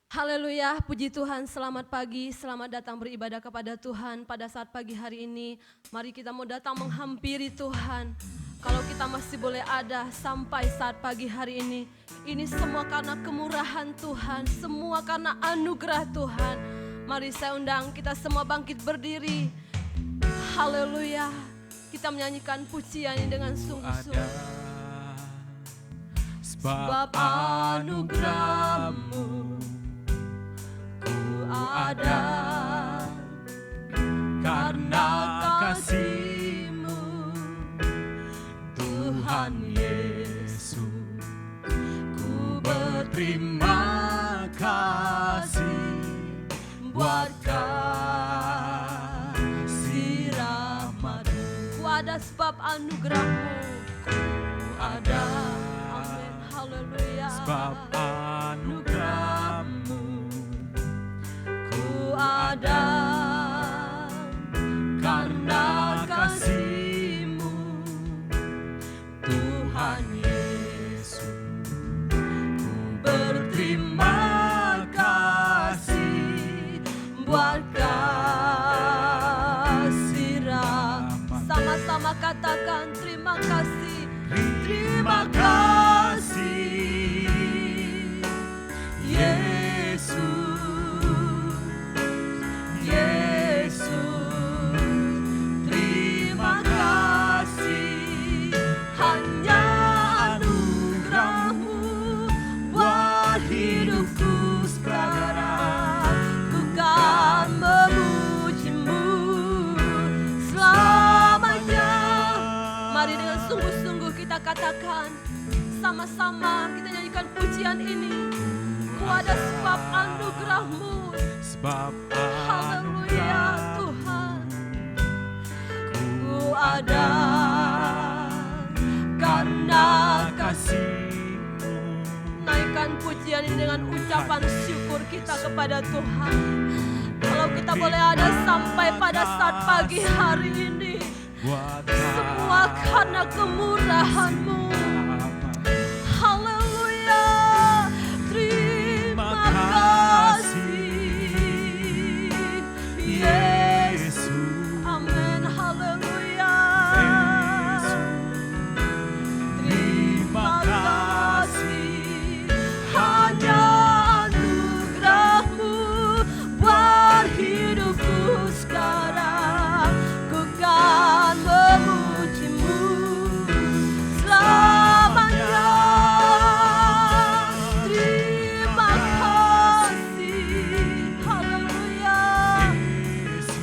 Haleluya, puji Tuhan, selamat pagi, selamat datang beribadah kepada Tuhan pada saat pagi hari ini. Mari kita mau datang menghampiri Tuhan. Kalau kita masih boleh ada sampai saat pagi hari ini semua karena kemurahan Tuhan, semua karena anugerah Tuhan. Mari saya undang kita semua bangkit berdiri. Haleluya, kita menyanyikan pujian ini dengan sungguh-sungguh. Sebab anugerah-Mu ada, karena kasih-Mu Tuhan Yesus, ku berterima kasih buat kasih rahmat-Mu. Ku ada sebab anugerah-Mu, ku ada, amin, haleluya. Sebab anugerah-Mu ada, karena kasih-Mu Tuhan Yesus, ku berterima kasih buat kasih rahmat. Sama-sama katakan terima kasih, terima kasih Yesus. Katakan sama-sama, kita nyanyikan pujian ini. Ku ada sebab anugerah-Mu, sebab haleluya Tuhan. Ku ada karena kasih-Mu. Naikkan pujian ini dengan ucapan syukur kita kepada Tuhan. Kalau kita boleh ada sampai pada saat pagi hari ini, semua karena kemurahan-Mu. Haleluya, terima kasih Yesus. Amin, haleluya. Terima kasih, hanya anugerah-Mu buat hidupku sekarang. Ku kan memuji-Mu selamanya. Terima kasih, haleluya.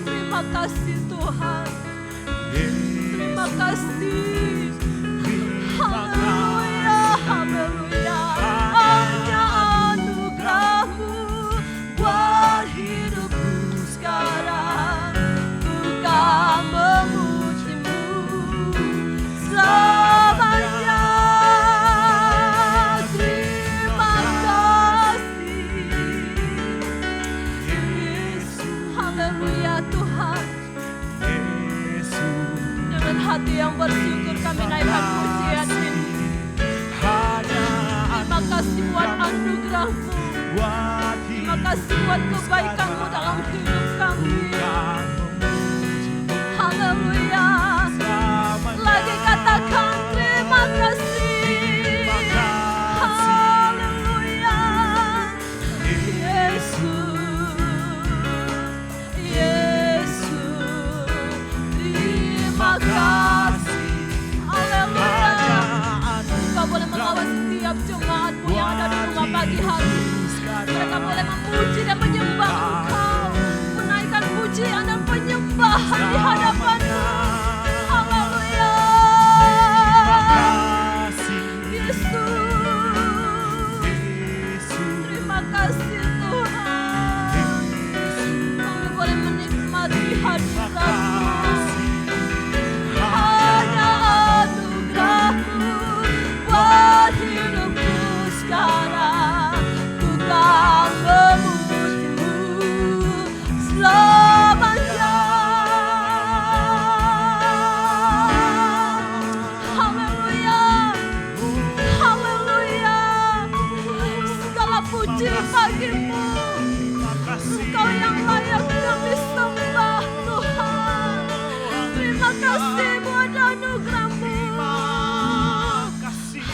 Terima kasih Tuhan, terima kasih, haleluya, haleluya. Hanya anugerah-Mu buat hidupku sekarang. Ku kan memuji-Mu selamanya. Terima kasih Yesus, haleluya Tuhan. Dengan hati yang bersyukur kami naikkan pujian ini. Terima kasih buat anugerah-Mu, terima kasih buat kebaikan-Mu dalam hidup kami. Haleluya. Lagi katakan terima kasih. Haleluya. mengawasi setiap jemaatmu yang ada di rumah pagi hari. Mereka boleh memuji dan menyembah Engkau, menaikkan pujian dan penyembahan di hadapan-Mu. Haleluya. Yesus, terima kasih Tuhan. Kami boleh menikmati hadirat-Mu. Hanya anugerah-Mu buat hidupku sekarang. Ku kan memuji-Mu selamanya. Haleluya, haleluya. Segala puji bagi-Mu. Engkau yang layak kami sembah Tuhan. Terima kasih buat anugerah-Mu.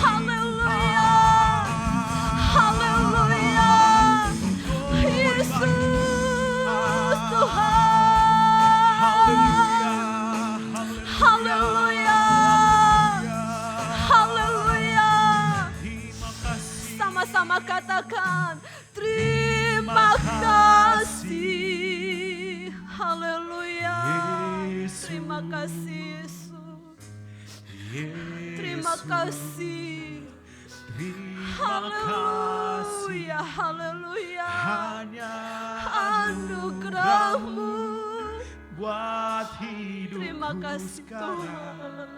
Haleluya, haleluya. Yesus Tuhan. Haleluya, haleluya. Sama-sama katakan terima kasih. Haleluya. Terima kasih Yesus. Terima kasih. Haleluya, haleluya. Anugerah-Mu buat hidup. terima kasih Tuhan.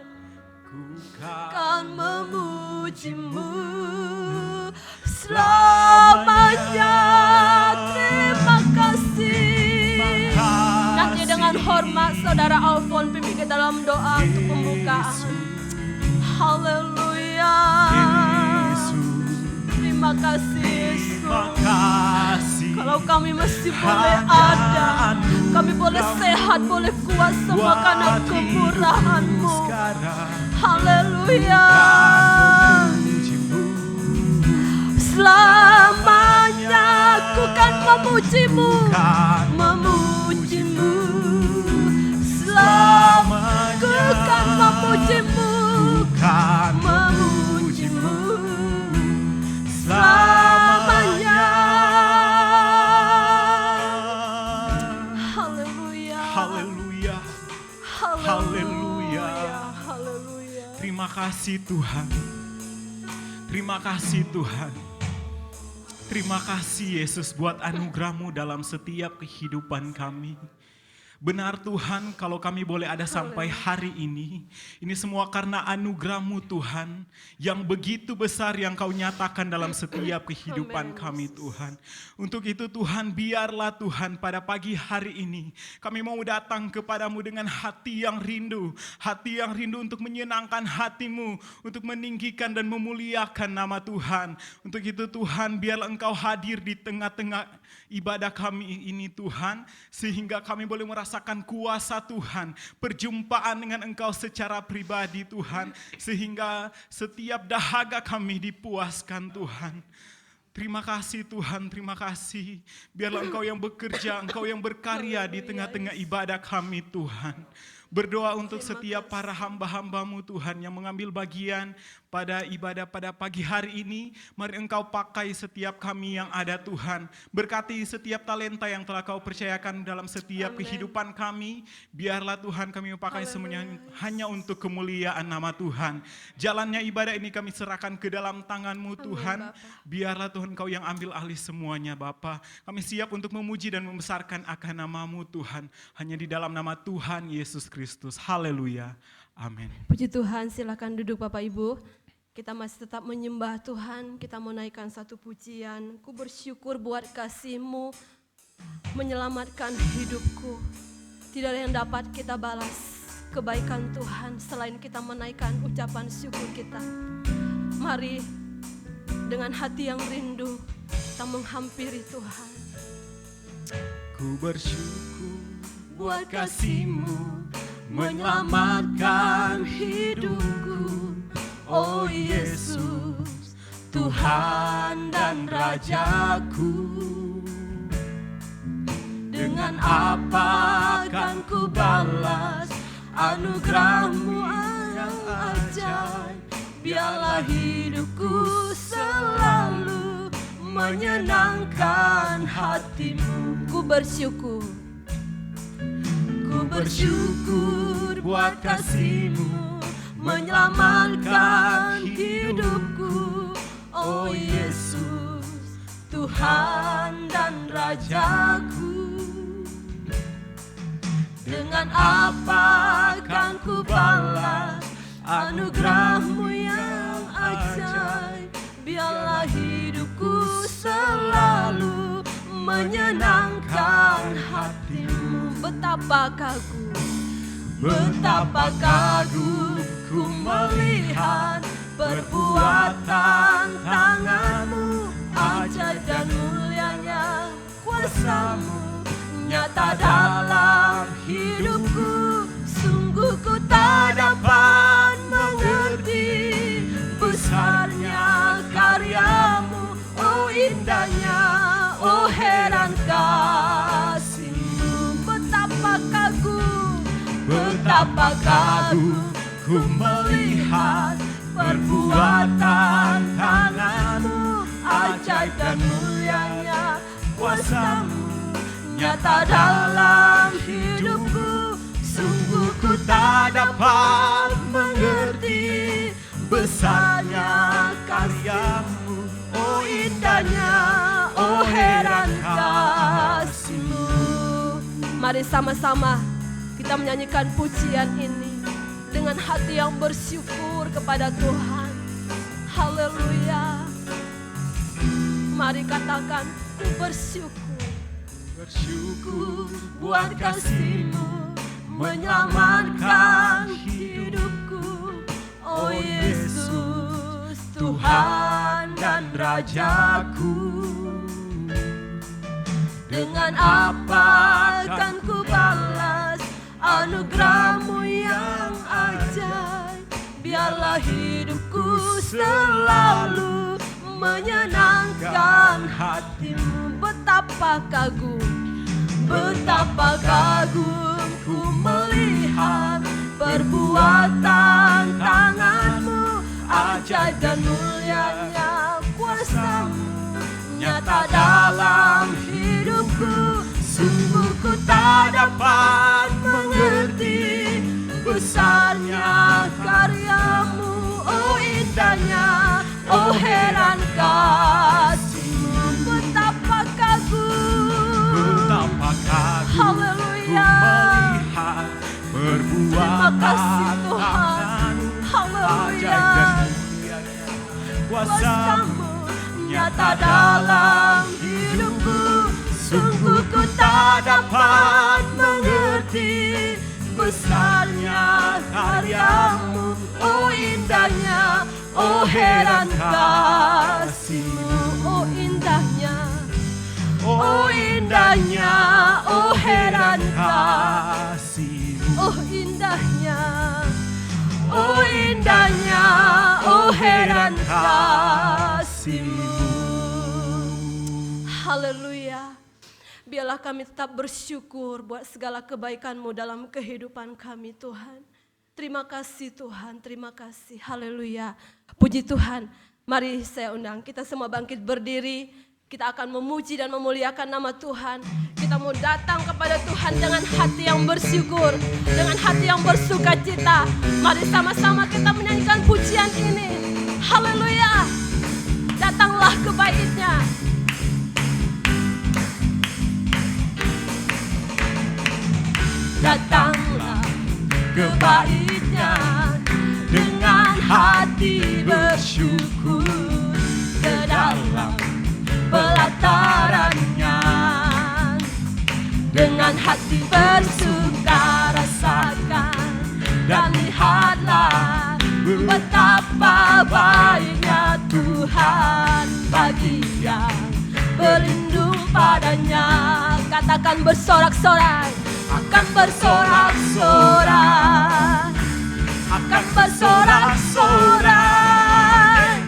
Kan memuji-Mu selamanya. Terima kasih. Nanti dengan hormat Saudara Alfon pimpin ke dalam doa untuk pembukaan. Haleluya. Terima kasih Yesus. Kalau kami masih boleh ada, kami boleh sehat, boleh kuat, semua karena kemurahan-Mu. Haleluya. Selamanya ku kan memuji-Mu, memuji-Mu. Selamanya ku kan memuji-Mu, memuji-Mu. Selamanya. Haleluya. Haleluya. Haleluya. Haleluya. Terima kasih Tuhan. Terima kasih Tuhan. Terima kasih Yesus buat anugerah-Mu dalam setiap kehidupan kami. Benar Tuhan, kalau kami boleh ada sampai hari ini semua karena anugerah-Mu Tuhan, yang begitu besar yang Kau nyatakan dalam setiap kehidupan kami Tuhan. Untuk itu Tuhan, biarlah Tuhan pada pagi hari ini kami mau datang kepadamu dengan hati yang rindu untuk menyenangkan hati-Mu, untuk meninggikan dan memuliakan nama Tuhan. Untuk itu Tuhan, biarlah Engkau hadir di tengah-tengah ibadah kami ini Tuhan, sehingga kami boleh merasakan kuasa Tuhan, perjumpaan dengan Engkau secara pribadi Tuhan, sehingga setiap dahaga kami dipuaskan Tuhan. Terima kasih Tuhan, terima kasih. Biarlah Engkau yang bekerja, Engkau yang berkarya di tengah-tengah ibadah kami Tuhan. Berdoa untuk setiap para hamba-hamba-Mu Tuhan yang mengambil bagian pada ibadah pada pagi hari ini. Mari Engkau pakai setiap kami yang ada Tuhan. Berkati setiap talenta yang telah Kau percayakan dalam setiap kehidupan kami. Biarlah Tuhan kami pakai semuanya hanya untuk kemuliaan nama Tuhan. Jalannya ibadah ini kami serahkan ke dalam tangan-Mu Tuhan. Biarlah Tuhan Kau yang ambil alih semuanya Bapa. Kami siap untuk memuji dan membesarkan akan nama-Mu Tuhan. Hanya di dalam nama Tuhan Yesus Kristus. Haleluya. Amin. Puji Tuhan, silakan duduk Bapak Ibu. Kita masih tetap menyembah Tuhan, kita mau naikkan satu pujian. Ku bersyukur buat kasih-Mu menyelamatkan hidupku. Tidak ada yang dapat kita balas kebaikan Tuhan selain kita menaikkan ucapan syukur kita. Mari dengan hati yang rindu kita menghampiri Tuhan. Ku bersyukur buat kasih-Mu menyelamatkan hidupku. Oh Yesus, Tuhan dan Rajaku. Dengan apa akan ku balas anugerah-Mu yang ajaib biarlah hidupku selalu menyenangkan hatimu. Ku bersyukur buat kasih-Mu menyelamatkan hidupku. Oh Yesus, Tuhan dan Rajaku. Dengan apa kan ku balas anugerah-Mu yang ajaib? Biarlah hidupku selalu menyenangkan hatimu. Betapa kagum ku melihat perbuatan tangan-Mu, ajaib dan mulianya kuasa-Mu nyata dalam hidupku. Sungguh ku tak dapat mengerti besarnya karya-Mu, oh indahnya, oh heran kasih-Mu. Betapa kagum ku melihat perbuatan tangan-Mu, ajaib dan mulianya kuasa-Mu nyata dalam hidupku. Sungguh ku tak dapat mengerti besarnya karya-Mu, oh indahnya, oh heran kasih-Mu. Mari sama-sama kita menyanyikan pujian ini dengan hati yang bersyukur kepada Tuhan. Haleluya. Mari katakan, ku bersyukur buat kasih-Mu menyelamatkan hidupku. Oh Yesus, Tuhan dan Rajaku. Dengan apa kan ku balas anugerah-Mu yang ajaib? Biarlah hidupku selalu menyenangkan hati-Mu. Betapa kagum ku melihat perbuatan tangan-Mu, ajaib dan mulianya kuasa-Mu nyata dalam hidupku. Sungguh ku tak dapat mengerti besarnya karya-Mu, oh indahnya, oh heran kasih-Mu. Betapa kagum Haleluya. Ku melihat perbuatan tangan-Mu, ajaib dan mulianya kuasa-Mu nyata dalam hidupku. Sungguh ku tak dapat mengerti besarnya karya-Mu, oh indahnya, oh heran kasih-Mu. Oh indahnya, oh indahnya, oh heran kasih-Mu. Oh indahnya, oh indahnya, oh heran kasih-Mu. Haleluya. Biarlah kami tetap bersyukur buat segala kebaikan-Mu dalam kehidupan kami, Tuhan. Terima kasih Tuhan, terima kasih. Haleluya. Puji Tuhan. Mari saya undang kita semua bangkit berdiri. Kita akan memuji dan memuliakan nama Tuhan. Kita mau datang kepada Tuhan dengan hati yang bersyukur, dengan hati yang bersukacita. Mari sama-sama kita menyanyikan pujian ini. Haleluya. Datanglah ke bait-Nya. Datanglah ke bait-Nya dengan hati bersyukur, ke dalam pelataran-Nya dengan hati bersuka rasakan dan lihatlah betapa baiknya Tuhan bagi yang berlindung padanya. Katakan bersorak-sorai, akan bersorak-sorai, akan bersorak-sorai.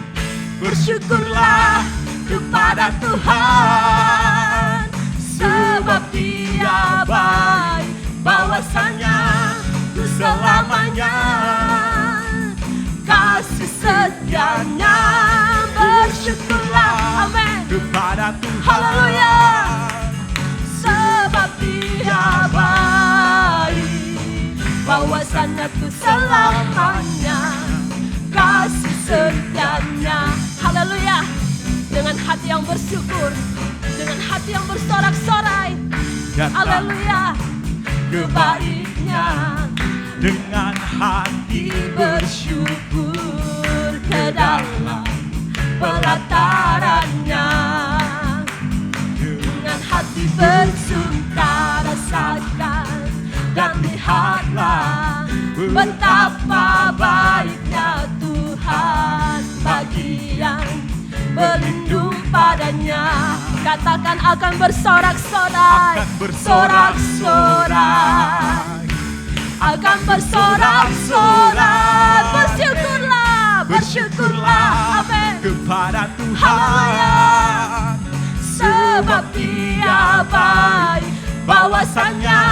Bersyukurlah kepada Tuhan, sebab Dia baik, bahwasanya selamanya kasih setianya. Bersyukurlah, amin, kepada Tuhan. haleluya. Sebab Dia baik, bahwasannya tuh selamanya kasih setianya. Haleluya. Dengan hati yang bersyukur, dengan hati yang bersorak-sorai, haleluya, kebaiknya. Dengan hati Bersyukur ke dalam pelatarannya, dengan hati bersuka rasakan dan lihatlah betapa baiknya Tuhan bagi yang berlindung padanya. Katakan akan bersorak-sorai, akan bersorak-sorai, akan bersorak-sorai. Bersyukurlah, bersyukurlah, amin, kepada Tuhan. haleluya. Sebab Dia baik, bahwasannya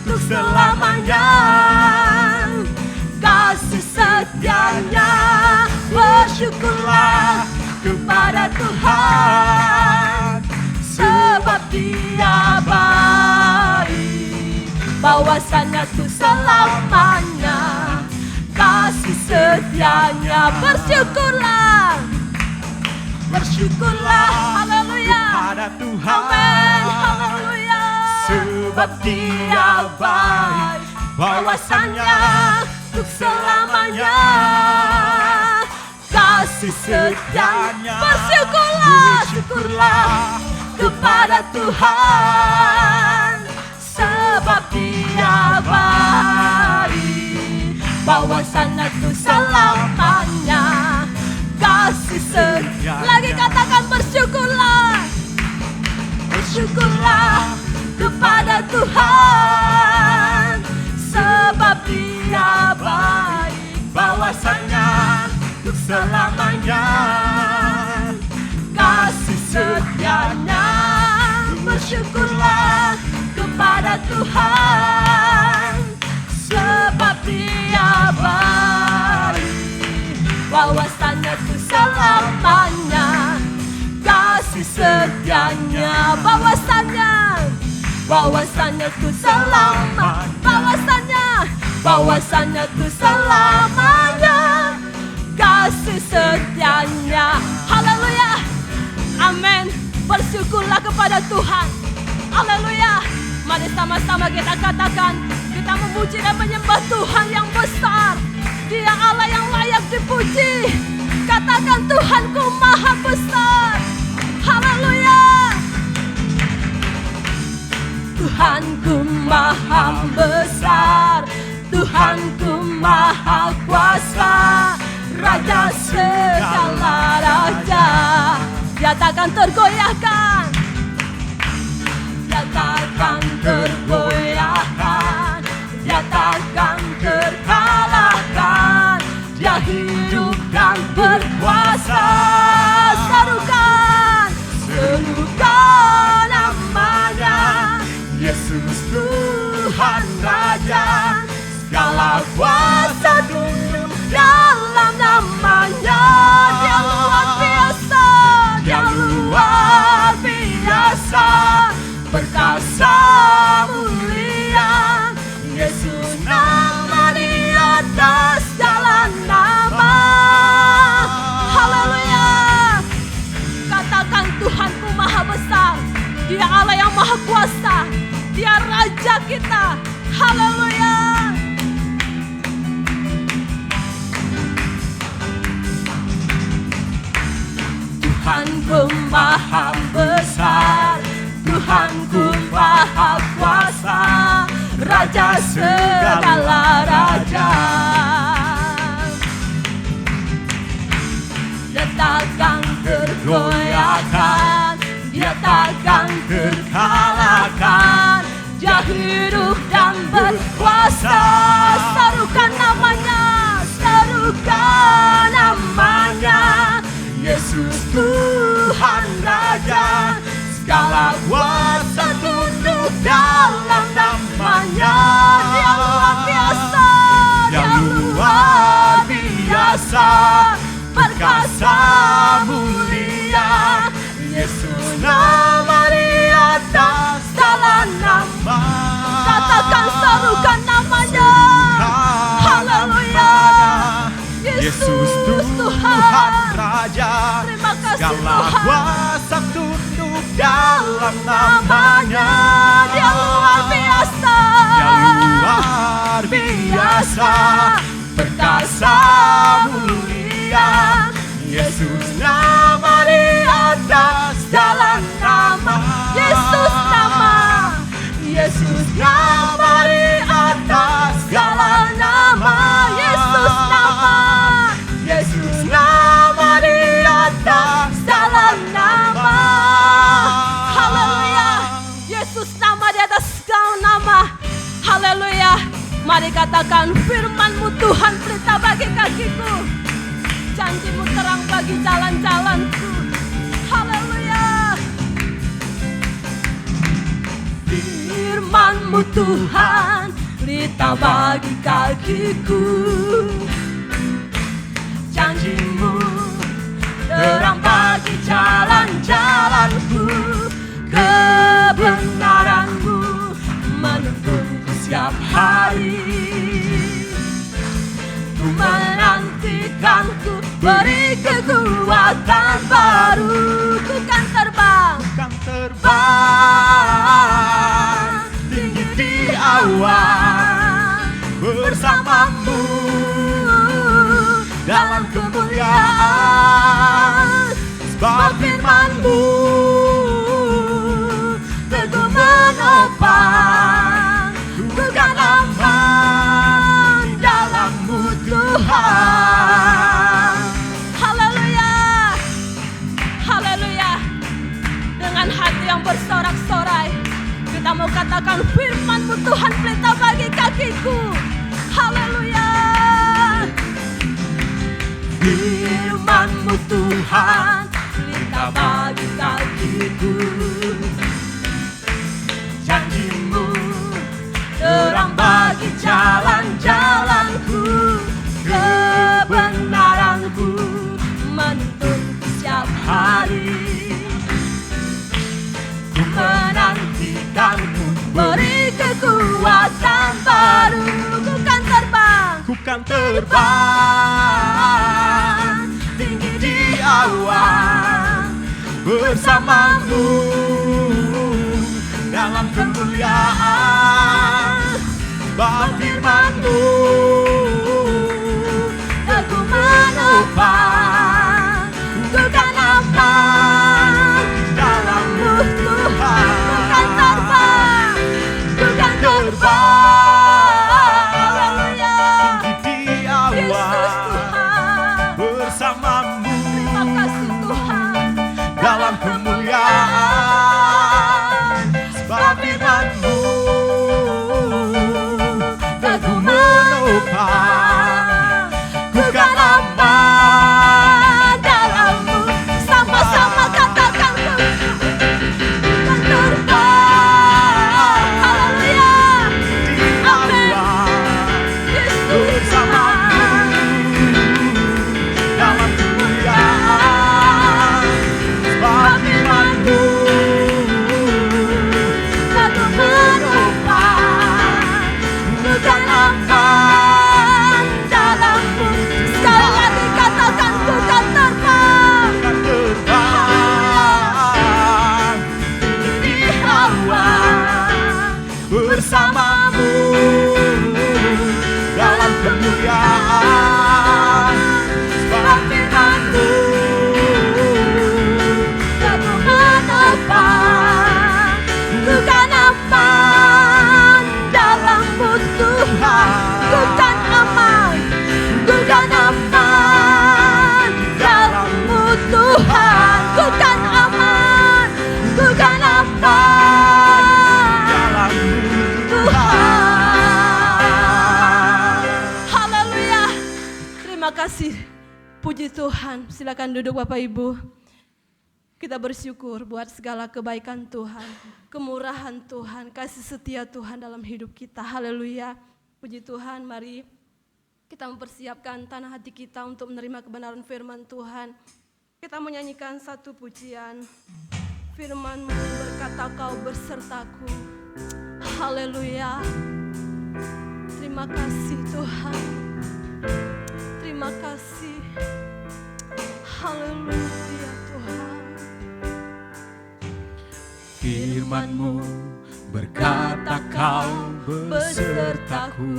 untuk selamanya kasih setianya. Bersyukurlah kepada Tuhan, sebab Dia baik, bahwasannya tuh selamanya kasih setianya. Bersyukurlah, bersyukurlah, haleluya, kepada Tuhan. amin, haleluya. Sebab Dia baik, bahwasannya untuk selamanya kasih setianya. Bersyukurlah, syukurlah kepada Tuhan, sebab Dia baik, bahwasannya tuh selamanya kasih setianya. Lagi katakan bersyukurlah, bersyukurlah kepada Tuhan, sebab Dia baik, Bahwasannya untuk selamanya kasih setianya. Bersyukurlah kepada Tuhan, sebab Dia baik, bahwasannya tuh selamanya kasih setianya. Bahwasannya tuh selamat, bahwasannya tuh selamanya kasih setianya. Haleluya, amin. Bersyukurlah kepada Tuhan, haleluya. Mari sama-sama kita katakan, kita memuji dan menyembah Tuhan yang besar. Dia Allah yang layak dipuji. Katakan Tuhanku maha besar, haleluya. Tuhanku maha besar, Tuhanku maha kuasa, Raja segala raja. Dia takkan tergoyahkan, Dia takkan tergoyahkan, Dia takkan terkalahkan. Dia hidup dan berkuasa. Serukan, serukan namanya, Yesus Tuhan Raja. Segala kuasa tunduk dalam namanya. Dia luar biasa, Dia luar biasa, perkasa mulia. Yesus nama di atas segala nama. Haleluya. Katakan Tuhanku maha besar. Dia Allah yang maha kuasa. Dia Raja kita. Haleluya. Tuhanku maha besar, Tuhanku maha kuasa, Raja segala raja. Dia takkan tergoyahkan, Dia takkan terkalahkan. Dia hidup dan berkuasa. Serukan namanya, serukan namanya. Yesus Tuhan Raja. Segala kuasa tunduk dalam namanya. Dia luar biasa, Dia luar biasa, perkasa mulia, Yesus nama di atas segala nama. Katakan serukan namanya. Haleluya. Yesus Tuhan Raja, Terima kasih segala Tuhan. kuasa tunduk dalam namanya. Dia luar biasa. Dia luar biasa, perkasa mulia, Yesus nama di atas segala nama. Yesus nama. Yesus nama di atas segala nama. Yesus nama. Yesus nama di atas segala nama. Haleluya. Yesus nama di atas segala nama. Haleluya. Mari katakan, firman-Mu Tuhan pelita bagi kakiku, janji-Mu terang bagi jalan-jalanku. Haleluya. Firman-Mu Tuhan pelita bagi kakiku, janji-Mu terang bagi jalan-jalanku. Kebenaran-Mu menuntunku setiap hari. Ku menantikan, ku beri kekuatan baru. Ku kan terbang, Kan terbang tinggi di awan bersamamu dalam kemuliaan. Sebab firman-Mu teguh menopang, ku kan aman dalam-Mu Tuhan. haleluya. Haleluya. Dengan hati yang bersorak-sorai, kita mau katakan, firman-Mu Tuhan pelita bagi kakiku. Haleluya. Firman-Mu Tuhan pelita bagi kakiku, Janji-Mu terang bagi jalan-jalanku. Kebenaran-Mu menuntunku setiap hari. ku menantikan-Mu, Beri kekuatan baru. Ku kan terbang, ku kan terbang tinggi di awan bersamamu dalam kemuliaan. Sebab firman-Mu teguh menopang, ku kan aman dalam-Mu Tuhan. Ku kan terbang, ku kan terbang. Haleluya. tinggi di Yesus awan Tuhan. bersamamu Terima kasih Tuhan. dalam kemuliaan. Sebab firman-Mu teguh menopang, ku kan aman dalam-Mu. Sama-sama katakan, ku kan terbang. Haleluya. di awan Yesus bersamamu dalam kemuliaan. Sebab firman-Mu teguh menopang, ku kan aman dalam-Mu. Sekali lagi katakan, ku kan terbang. kan terbang di awan bersamamu dalam kemuliaan. Sebab firman-Mu Teguh menopang, ku kan aman dalam-Mu Tuhan. Ku kan aman, ku kan aman dalam-Mu Tuhan. Ku kan aman, ku kan aman dalam Tuhan. Haleluya. Terima kasih. Puji Tuhan. Silakan duduk Bapak Ibu. Kita bersyukur buat segala kebaikan Tuhan, kemurahan Tuhan, kasih setia Tuhan dalam hidup kita. Haleluya. Puji Tuhan, mari Kita mempersiapkan tanah hati kita untuk menerima kebenaran firman Tuhan. Kita menyanyikan satu pujian. Firman-Mu berkata Kau bersertaku. Haleluya. Terima kasih Tuhan. Terima kasih. Haleluya Tuhan. Firman-Mu berkata Kau besertaku,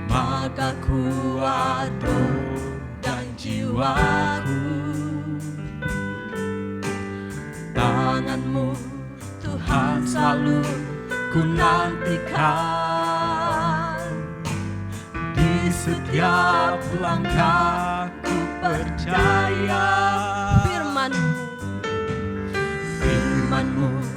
maka kuat roh dan jiwaku. Tangan-Mu Tuhan selalu ku nantikan, di setiap langkahku percaya. Firman-Mu, Firman-Mu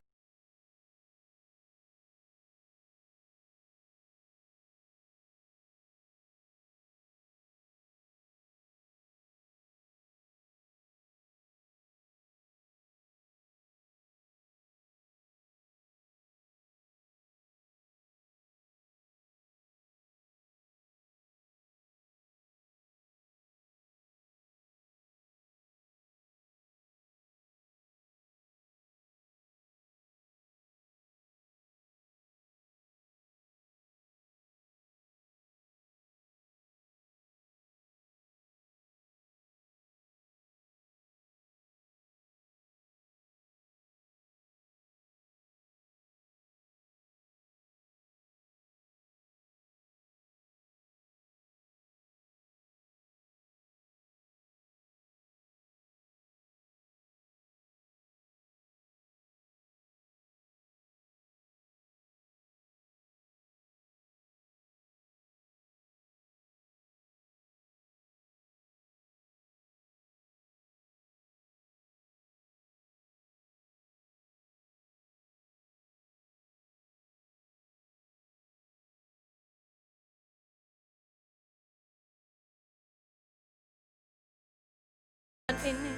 ini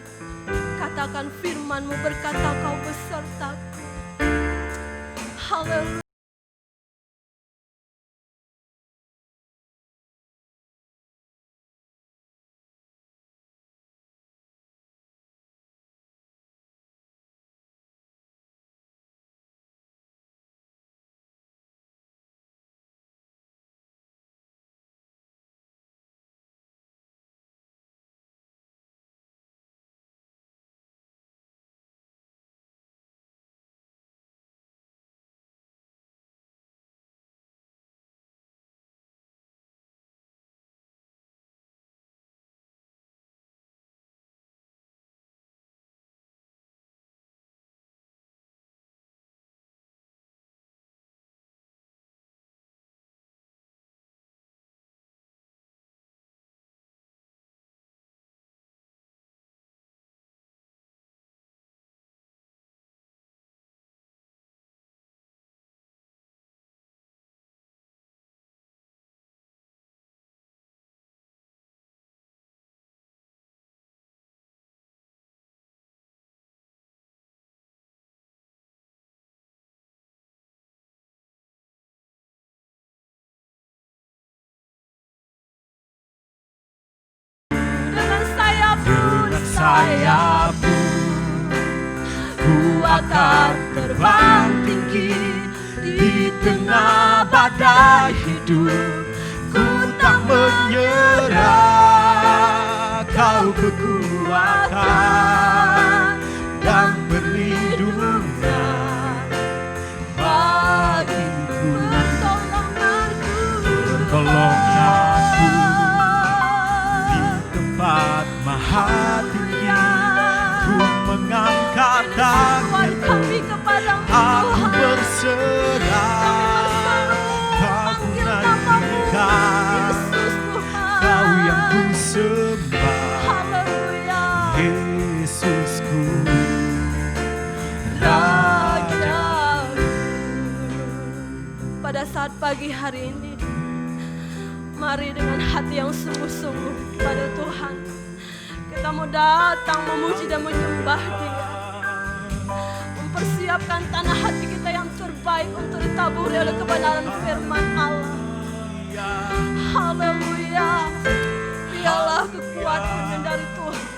katakan firman-Mu berkata Kau besertaku. Haleluya. Dengan sayap-Mu ku akan terbang tinggi di tengah badai hidup. Ku tak menyerah, Kau kekuatan dan perlindungan bagiku. Tolong aku di tempat maha tinggi, ku mengangkat tanganku, aku berserah, aku nantikan Kau yang ku sembah, Yesusku, Rajaku. Pada saat pagi hari ini, mari dengan hati yang sungguh-sungguh pada Tuhan, kita mau datang memuji dan menyembah Dia, mempersiapkan tanah hati kita yang terbaik untuk ditaburi oleh kebenaran firman Allah. Haleluya. Biarlah kekuatan dari Tuhan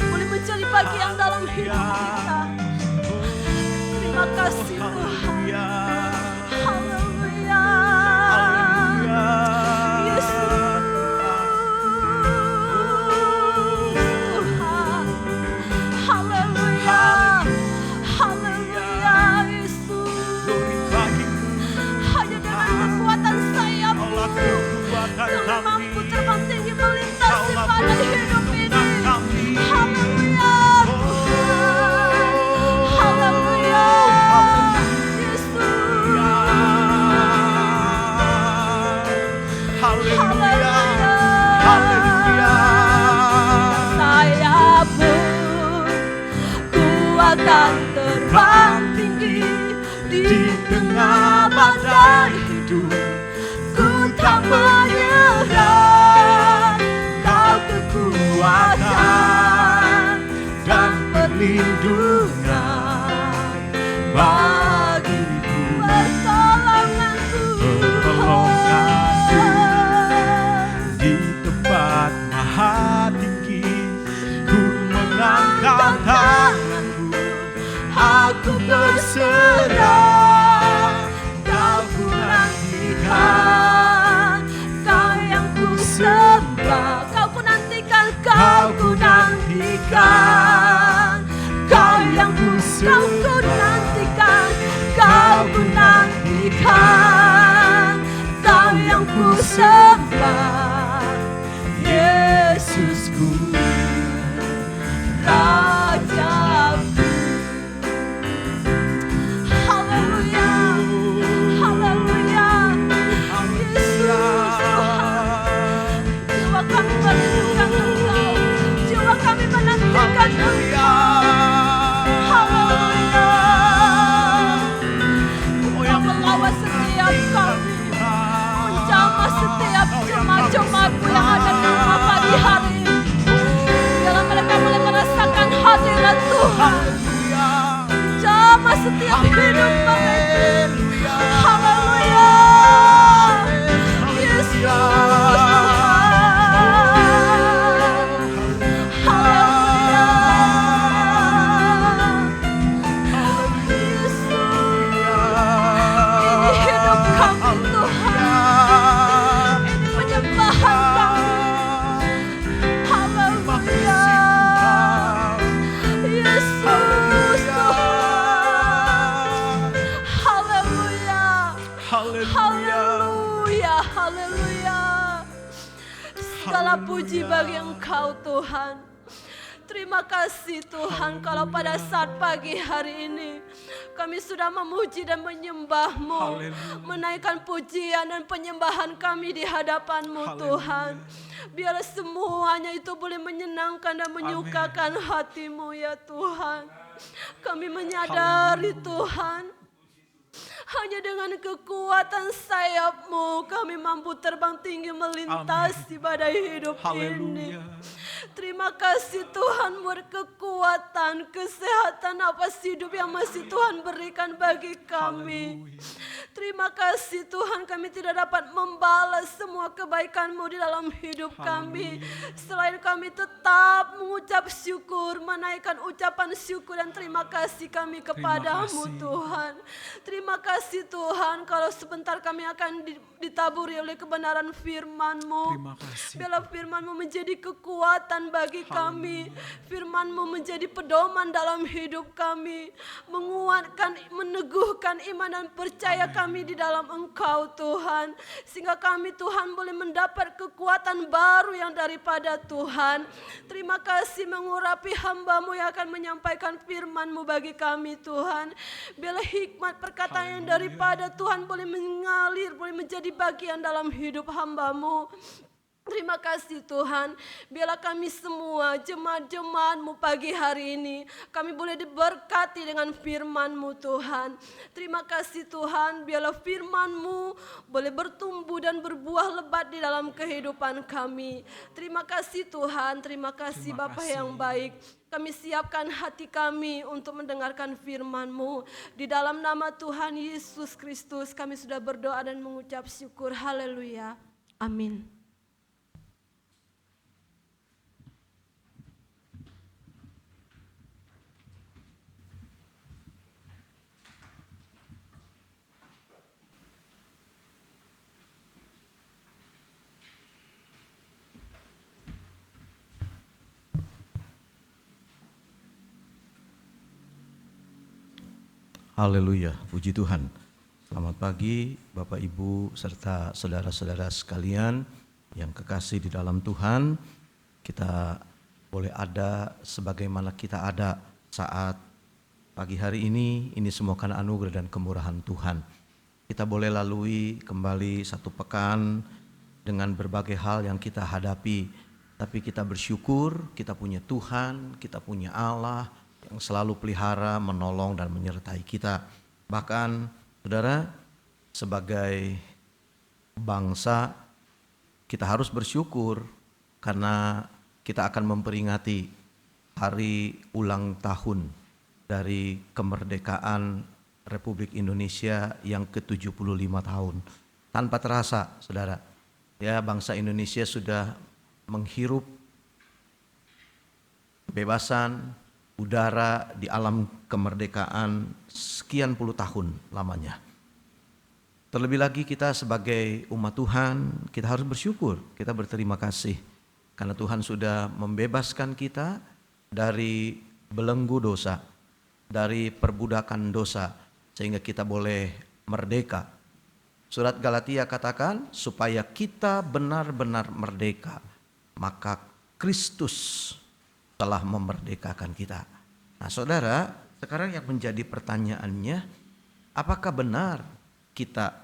boleh menjadi bagian dalam hidup kita. Terima kasih Tuhan. Haleluya. Yesus. Tuhan. Haleluya. Haleluya Yesus. Hanya dengan kekuatan sayap-Mu kami mampu terbang tinggi melintasi pada hidup ini. Haleluya Tuhan. Haleluya Yesus. Haleluya. Sayap-Mu ku akan terbang tinggi di tengah badai hidup. Ku tak menyerah, Kau kekuatan dan perlindungan bagiku, pertolonganku di tempat maha tinggi. Ku mengangkat tanganku, aku berserah. Kau ku nantikan, Kau yang ku sembah. Kau ku nantikan, Kau ku nantikan, Kau yang ku nantikan, Kau ku nantikan, Kau yang ku sembah. Yesusku, Rajaku. Haleluya. Haleluya. Yesus Tuhan. Jiwa kami merindukan Engkau. Jiwa kami menantikan Engkau. Haleluya. Engkau melawat setiap kami. Menjamah setiap jemaat-jemaat-Mu yang ada nama pagi hari ini. Biarlah mereka boleh merasakan hadirat Tuhan. Jamah setiap hidup mereka. Haleluya. Yesus Tuhan. Haleluya. Yesus. Ini hidup kami Tuhan. Ini penyembahan kami. Haleluya. Yesus Tuhan. Haleluya. Haleluya. Haleluya. Segala puji bagi Engkau Tuhan. Terima kasih Tuhan kalau pada saat pagi hari ini kami sudah memuji dan menyembah-Mu, menaikkan pujian dan penyembahan kami di hadapan-Mu Tuhan. Biarlah semuanya itu boleh menyenangkan dan menyukakan hati-Mu ya Tuhan. Kami menyadari Tuhan, hanya dengan kekuatan sayap-Mu kami mampu terbang tinggi melintasi badai hidup ini. Terima kasih Tuhan buat kekuatan, kesehatan, napas hidup yang masih Tuhan berikan bagi kami. Terima kasih Tuhan, kami tidak dapat membalas semua kebaikan-Mu di dalam hidup kami. Selain kami tetap mengucap syukur, menaikkan ucapan syukur dan terima kasih kami kepada-Mu Tuhan. Terima kasih Tuhan kalau sebentar kami akan ditaburi oleh kebenaran firman-Mu. Biarlah firman-Mu menjadi kekuatan bagi kami. Firman-Mu menjadi pedoman dalam hidup kami. Menguatkan, meneguhkan iman dan percaya kami di dalam Engkau Tuhan. Sehingga kami Tuhan boleh mendapat kekuatan baru yang daripada Tuhan. Terima kasih mengurapi hamba-Mu yang akan menyampaikan firman-Mu bagi kami Tuhan. Biarlah hikmat perkataan yang daripada Tuhan boleh mengalir, boleh menjadi bagian dalam hidup hamba-Mu. Terima kasih Tuhan, biarlah kami semua jemaat-jemaat-Mu pagi hari ini, kami boleh diberkati dengan firman-Mu Tuhan. Terima kasih Tuhan, biarlah firman-Mu boleh bertumbuh dan berbuah lebat di dalam kehidupan kami. Terima kasih Tuhan, terima kasih Bapa yang baik. Kami siapkan hati kami untuk mendengarkan firman-Mu. Di dalam nama Tuhan Yesus Kristus kami sudah berdoa dan mengucap syukur. Haleluya. Amin. Haleluya, puji Tuhan. Selamat pagi Bapak Ibu serta saudara-saudara sekalian yang kekasih di dalam Tuhan. Kita boleh ada sebagaimana kita ada saat pagi hari ini semua karena anugerah dan kemurahan Tuhan. Kita boleh lalui kembali satu pekan dengan berbagai hal yang kita hadapi. Tapi kita bersyukur, kita punya Tuhan, kita punya Allah yang selalu pelihara, menolong dan menyertai kita. Bahkan saudara, sebagai bangsa kita harus bersyukur karena kita akan memperingati hari ulang tahun dari kemerdekaan Republik Indonesia yang ke-75 tahun. Tanpa terasa, saudara, ya bangsa Indonesia sudah menghirup kebebasan udara di alam kemerdekaan sekian puluh tahun lamanya. Terlebih lagi kita sebagai umat Tuhan, kita harus bersyukur, kita berterima kasih karena Tuhan sudah membebaskan kita dari belenggu dosa, dari perbudakan dosa, sehingga kita boleh merdeka. Surat Galatia katakan supaya kita benar-benar merdeka, maka Kristus telah memerdekakan kita. Nah saudara, sekarang yang menjadi pertanyaannya, apakah benar kita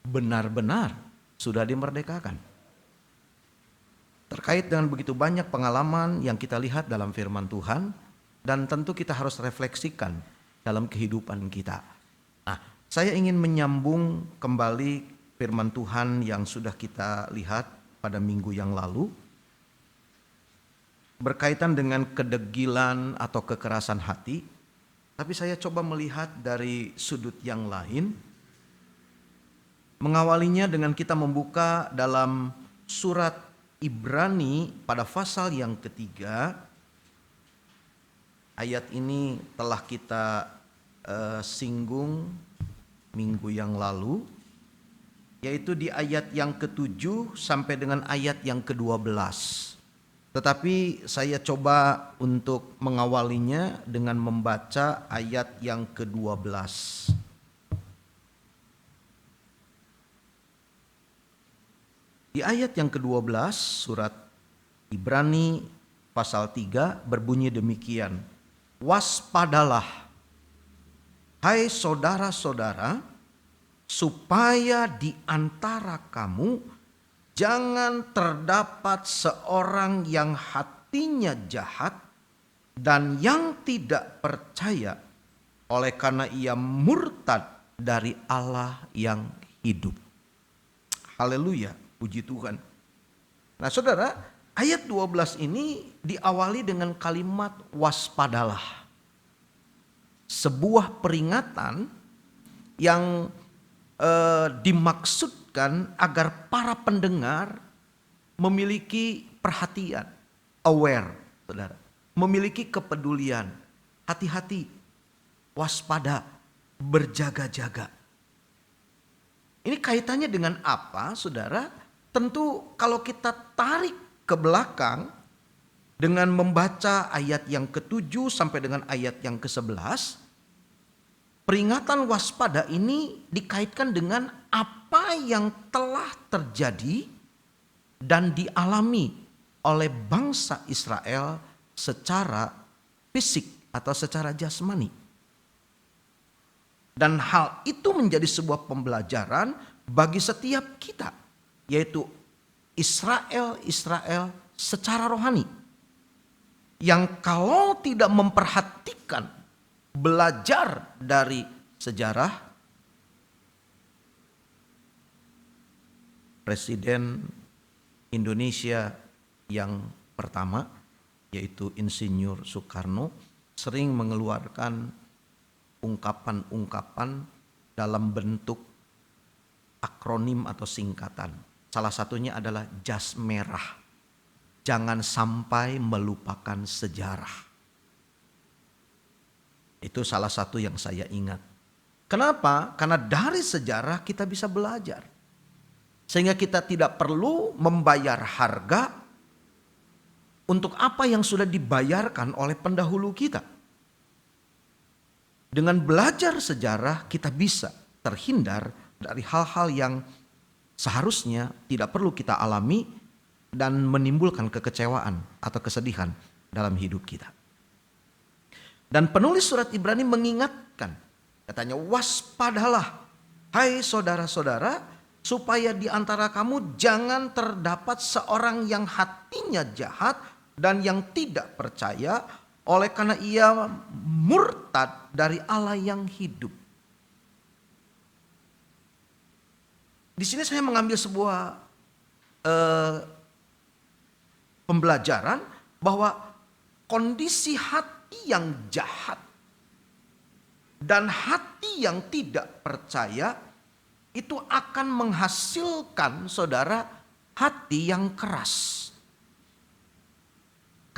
benar-benar sudah dimerdekakan? Terkait dengan begitu banyak pengalaman yang kita lihat dalam firman Tuhan, dan tentu kita harus refleksikan dalam kehidupan kita. Nah, saya ingin menyambung kembali firman Tuhan yang sudah kita lihat pada minggu yang lalu, berkaitan dengan kedegilan atau kekerasan hati, tapi saya coba melihat dari sudut yang lain. Mengawalinya dengan kita membuka dalam surat Ibrani pada pasal yang ketiga. Ayat ini telah kita singgung minggu yang lalu, yaitu di ayat yang ke-7 sampai dengan ayat yang ke-12. Tetapi saya coba untuk mengawalinya dengan membaca ayat yang ke-12. Di ayat yang ke-12 surat Ibrani pasal 3 berbunyi demikian. Waspadalah, hai saudara-saudara, supaya di antara kamu jangan terdapat seorang yang hatinya jahat dan yang tidak percaya oleh karena ia murtad dari Allah yang hidup. Haleluya, puji Tuhan. Nah saudara, ayat 12 ini diawali dengan kalimat waspadalah. Sebuah peringatan yang dimaksudkan agar para pendengar memiliki perhatian, aware, saudara, memiliki kepedulian, hati-hati, waspada, berjaga-jaga. Ini kaitannya dengan apa, saudara? Tentu kalau kita tarik ke belakang dengan membaca ayat yang ke-7 sampai dengan ayat yang ke-11, peringatan waspada ini dikaitkan dengan apa yang telah terjadi dan dialami oleh bangsa Israel secara fisik atau secara jasmani. Dan hal itu menjadi sebuah pembelajaran bagi setiap kita, yaitu Israel secara rohani. Yang kalau tidak memperhatikan, belajar dari sejarah, Presiden Indonesia yang pertama, yaitu Insinyur Soekarno, sering mengeluarkan ungkapan-ungkapan dalam bentuk akronim atau singkatan. Salah satunya adalah jas merah. Jangan sampai melupakan sejarah. Itu salah satu yang saya ingat. Kenapa? Karena dari sejarah kita bisa belajar. Sehingga kita tidak perlu membayar harga untuk apa yang sudah dibayarkan oleh pendahulu kita. Dengan belajar sejarah kita bisa terhindar dari hal-hal yang seharusnya tidak perlu kita alami dan menimbulkan kekecewaan atau kesedihan dalam hidup kita. Dan penulis surat Ibrani mengingatkan, katanya, waspadalah hai saudara-saudara, supaya di antara kamu jangan terdapat seorang yang hatinya jahat dan yang tidak percaya, oleh karena ia murtad dari Allah yang hidup. Di sini saya mengambil sebuah pembelajaran bahwa kondisi hati yang jahat dan hati yang tidak percaya itu akan menghasilkan, saudara, hati yang keras.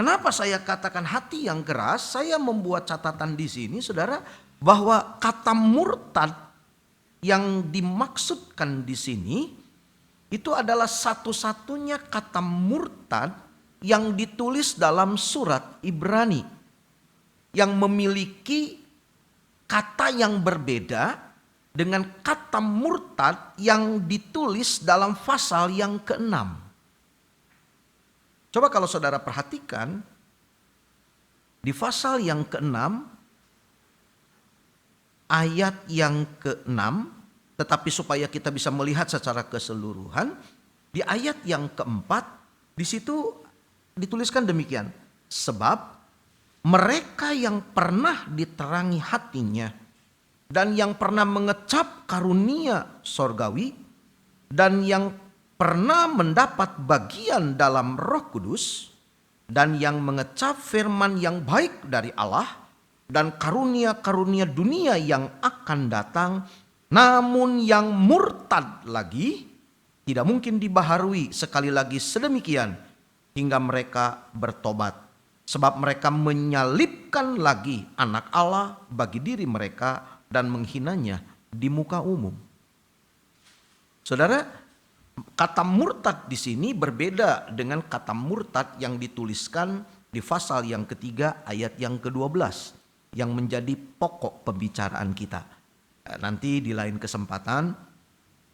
Kenapa saya katakan hati yang keras? Saya membuat catatan di sini, saudara, bahwa kata murtad yang dimaksudkan di sini itu adalah satu-satunya kata murtad yang ditulis dalam surat Ibrani, yang memiliki kata yang berbeda dengan kata murtad yang ditulis dalam pasal yang ke-6. Coba kalau saudara perhatikan, di pasal yang ke-6, ayat yang ke-6, tetapi supaya kita bisa melihat secara keseluruhan, di ayat yang ke-4, di situ dituliskan demikian. Sebab mereka yang pernah diterangi hatinya dan yang pernah mengecap karunia sorgawi dan yang pernah mendapat bagian dalam Roh Kudus dan yang mengecap firman yang baik dari Allah dan karunia-karunia dunia yang akan datang, namun yang murtad lagi tidak mungkin dibaharui sekali lagi sedemikian hingga mereka bertobat, sebab mereka menyalibkan lagi anak Allah bagi diri mereka dan menghinanya di muka umum. Saudara, kata murtad di sini berbeda dengan kata murtad yang dituliskan di pasal yang ketiga ayat yang ke-12 yang menjadi pokok pembicaraan kita. Nanti di lain kesempatan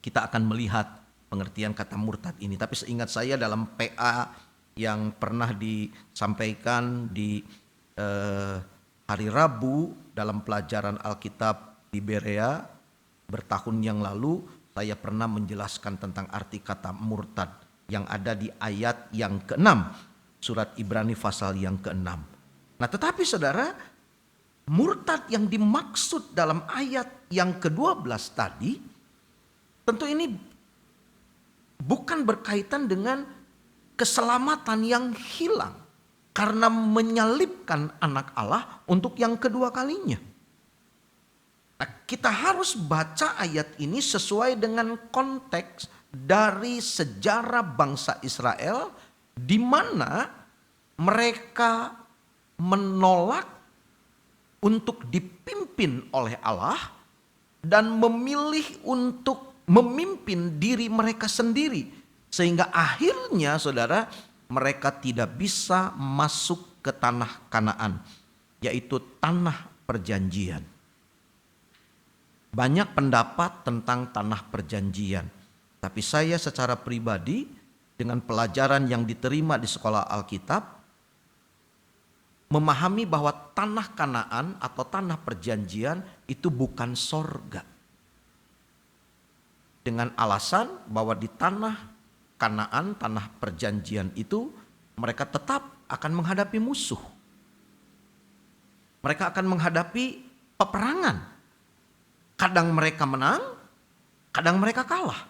kita akan melihat pengertian kata murtad ini. Tapi seingat saya dalam PA yang pernah disampaikan di hari Rabu dalam pelajaran Alkitab di Berea bertahun yang lalu, saya pernah menjelaskan tentang arti kata murtad yang ada di ayat yang ke-6 surat Ibrani pasal yang ke-6. Nah, tetapi saudara, murtad yang dimaksud dalam ayat yang ke-12 tadi tentu ini bukan berkaitan dengan keselamatan yang hilang karena menyalibkan anak Allah untuk yang kedua kalinya. Nah, kita harus baca ayat ini sesuai dengan konteks dari sejarah bangsa Israel di mana mereka menolak untuk dipimpin oleh Allah dan memilih untuk memimpin diri mereka sendiri. Sehingga akhirnya saudara, mereka tidak bisa masuk ke tanah Kanaan, yaitu tanah perjanjian. Banyak pendapat tentang tanah perjanjian. Tapi saya secara pribadi dengan pelajaran yang diterima di sekolah Alkitab memahami bahwa tanah Kanaan atau tanah perjanjian itu bukan sorga. Dengan alasan bahwa di tanah Kanaan, tanah perjanjian itu mereka tetap akan menghadapi musuh. Mereka akan menghadapi peperangan. Kadang mereka menang, kadang mereka kalah.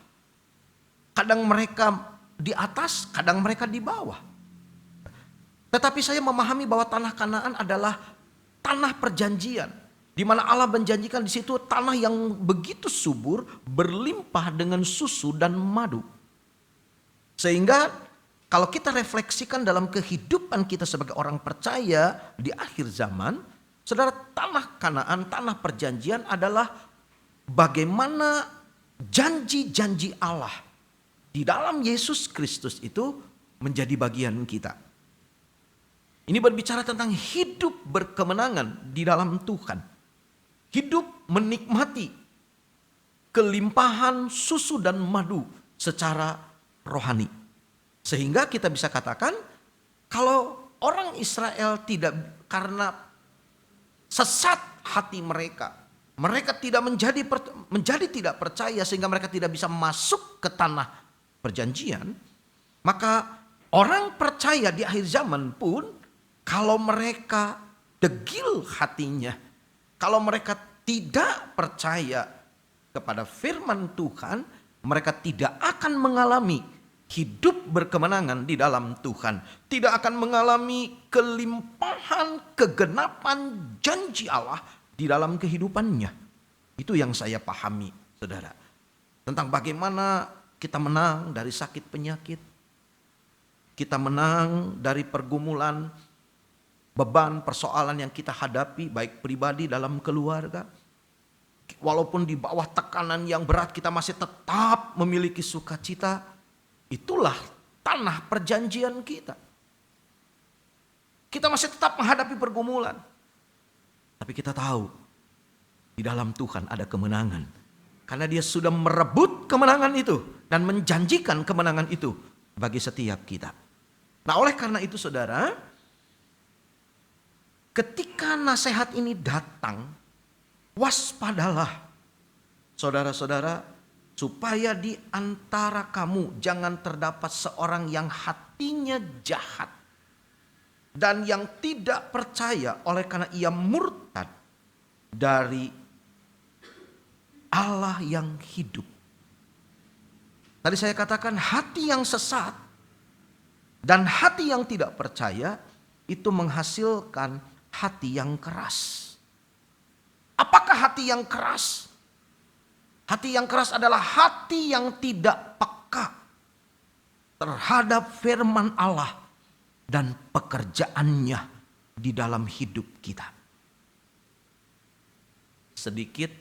Kadang mereka di atas, kadang mereka di bawah. Tetapi saya memahami bahwa tanah Kanaan adalah tanah perjanjian, di mana Allah menjanjikan di situ tanah yang begitu subur, berlimpah dengan susu dan madu. Sehingga kalau kita refleksikan dalam kehidupan kita sebagai orang percaya di akhir zaman, saudara, tanah Kanaan, tanah perjanjian adalah bagaimana janji-janji Allah di dalam Yesus Kristus itu menjadi bagian kita. Ini berbicara tentang hidup berkemenangan di dalam Tuhan. Hidup menikmati kelimpahan susu dan madu secara rohani. Sehingga kita bisa katakan kalau orang Israel tidak, karena sesat hati mereka, mereka tidak menjadi tidak percaya sehingga mereka tidak bisa masuk ke tanah perjanjian, maka orang percaya di akhir zaman pun kalau mereka degil hatinya, kalau mereka tidak percaya kepada firman Tuhan, mereka tidak akan mengalami hidup berkemenangan di dalam Tuhan. Tidak akan mengalami kelimpahan, kegenapan janji Allah di dalam kehidupannya. Itu yang saya pahami, saudara. Tentang bagaimana kita menang dari sakit penyakit. Kita menang dari pergumulan, beban, persoalan yang kita hadapi, baik pribadi dalam keluarga. Walaupun di bawah tekanan yang berat, kita masih tetap memiliki sukacita. Itulah tanah perjanjian kita. Kita masih tetap menghadapi pergumulan. Tapi kita tahu di dalam Tuhan ada kemenangan. Karena Dia sudah merebut kemenangan itu dan menjanjikan kemenangan itu bagi setiap kita. Nah, oleh karena itu saudara, ketika nasihat ini datang, waspadalah saudara-saudara, supaya di antara kamu jangan terdapat seorang yang hatinya jahat dan yang tidak percaya oleh karena ia murtad dari Allah yang hidup. Tadi saya katakan hati yang sesat dan hati yang tidak percaya itu menghasilkan hati yang keras. Apakah hati yang keras? Hati yang keras adalah hati yang tidak peka terhadap firman Allah dan pekerjaannya di dalam hidup kita. Sedikit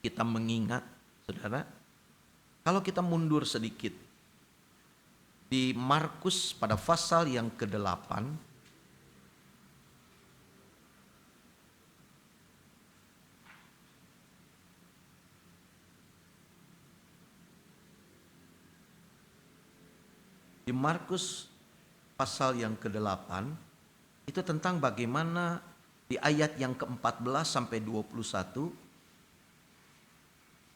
kita mengingat, saudara, kalau kita mundur sedikit di Markus pada pasal yang ke-8, di Markus pasal yang ke-8 itu tentang bagaimana di ayat yang ke-14 sampai 21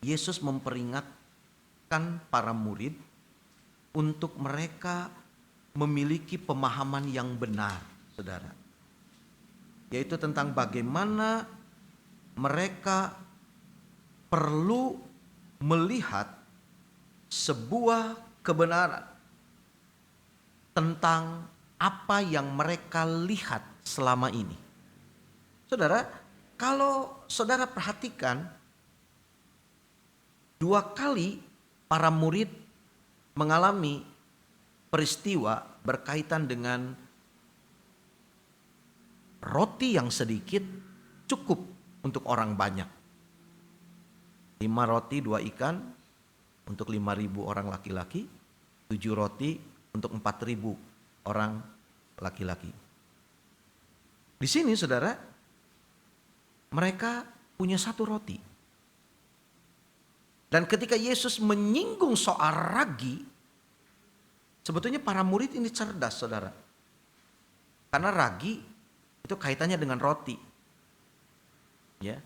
Yesus memperingatkan para murid untuk mereka memiliki pemahaman yang benar, saudara. Yaitu tentang bagaimana mereka perlu melihat sebuah kebenaran tentang apa yang mereka lihat selama ini. Saudara, kalau saudara perhatikan, 2 kali para murid mengalami peristiwa berkaitan dengan roti yang sedikit cukup untuk orang banyak. 5 roti 2 ikan untuk 5.000 orang laki-laki, 7 roti untuk 4.000 orang laki-laki. Di sini saudara, mereka punya 1 roti. Dan ketika Yesus menyinggung soal ragi, sebetulnya para murid ini cerdas, saudara. Karena ragi itu kaitannya dengan roti. Ya.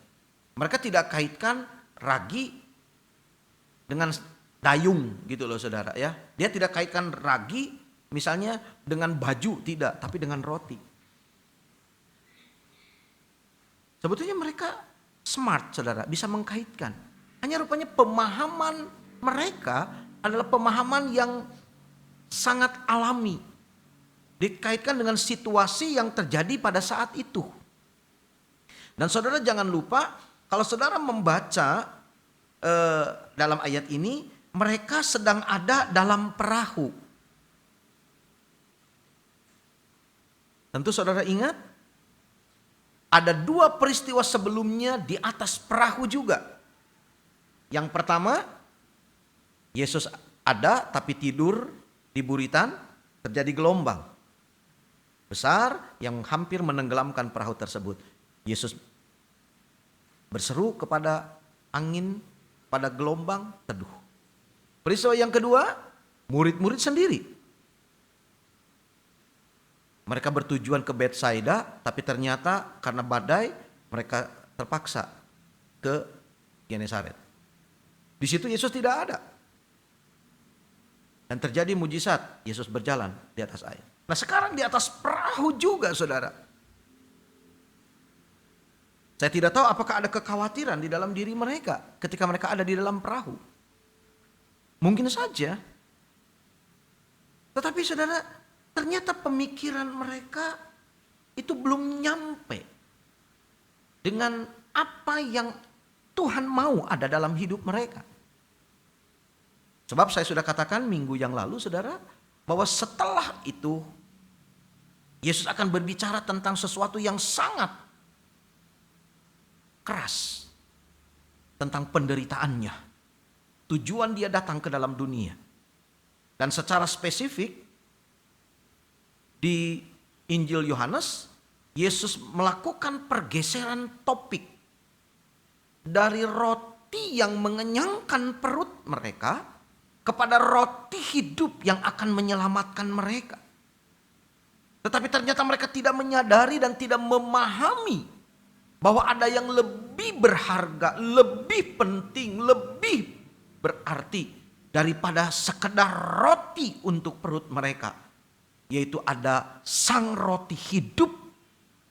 Mereka tidak kaitkan ragi dengan dayung gitu loh, saudara, ya. Dia tidak kaitkan ragi misalnya dengan baju, tidak, tapi dengan roti. Sebetulnya mereka smart, saudara, bisa mengkaitkan. Hanya rupanya pemahaman mereka adalah pemahaman yang sangat alami. Dikaitkan dengan situasi yang terjadi pada saat itu. Dan saudara jangan lupa, kalau saudara membaca dalam ayat ini, mereka sedang ada dalam perahu. Tentu saudara ingat, ada dua peristiwa sebelumnya di atas perahu juga. Yang pertama, Yesus ada tapi tidur di buritan, terjadi gelombang besar yang hampir menenggelamkan perahu tersebut. Yesus berseru kepada angin, pada gelombang, teduh. Peristiwa yang kedua, murid-murid sendiri. Mereka bertujuan ke Betsaida, tapi ternyata karena badai mereka terpaksa ke Genesaret. Di situ Yesus tidak ada. Dan terjadi mujizat, Yesus berjalan di atas air. Nah sekarang di atas perahu juga saudara. Saya tidak tahu apakah ada kekhawatiran di dalam diri mereka ketika mereka ada di dalam perahu. Mungkin saja. Tetapi saudara, ternyata pemikiran mereka itu belum nyampe dengan apa yang Tuhan mau ada dalam hidup mereka. Sebab saya sudah katakan minggu yang lalu saudara, bahwa setelah itu Yesus akan berbicara tentang sesuatu yang sangat keras. Tentang penderitaannya. Tujuan dia datang ke dalam dunia. Dan secara spesifik di Injil Yohanes, Yesus melakukan pergeseran topik dari roti yang mengenyangkan perut mereka kepada roti hidup yang akan menyelamatkan mereka. Tetapi ternyata mereka tidak menyadari dan tidak memahami bahwa ada yang lebih berharga, lebih penting, lebih berarti daripada sekedar roti untuk perut mereka. Yaitu ada sang roti hidup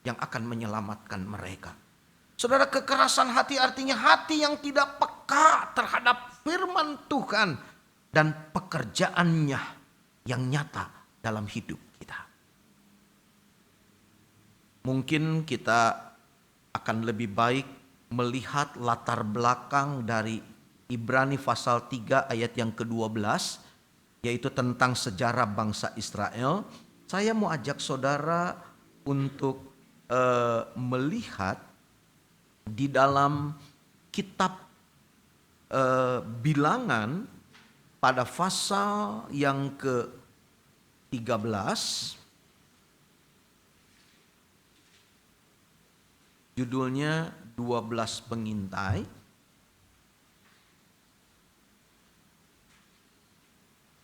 yang akan menyelamatkan mereka. Saudara, kekerasan hati artinya hati yang tidak peka terhadap firman Tuhan dan pekerjaannya yang nyata dalam hidup kita. Mungkin kita akan lebih baik melihat latar belakang dari Ibrani pasal 3 ayat yang ke-12, yaitu tentang sejarah bangsa Israel. Saya mau ajak saudara untuk melihat di dalam kitab Bilangan pada pasal yang ke-13. Judulnya 12 pengintai.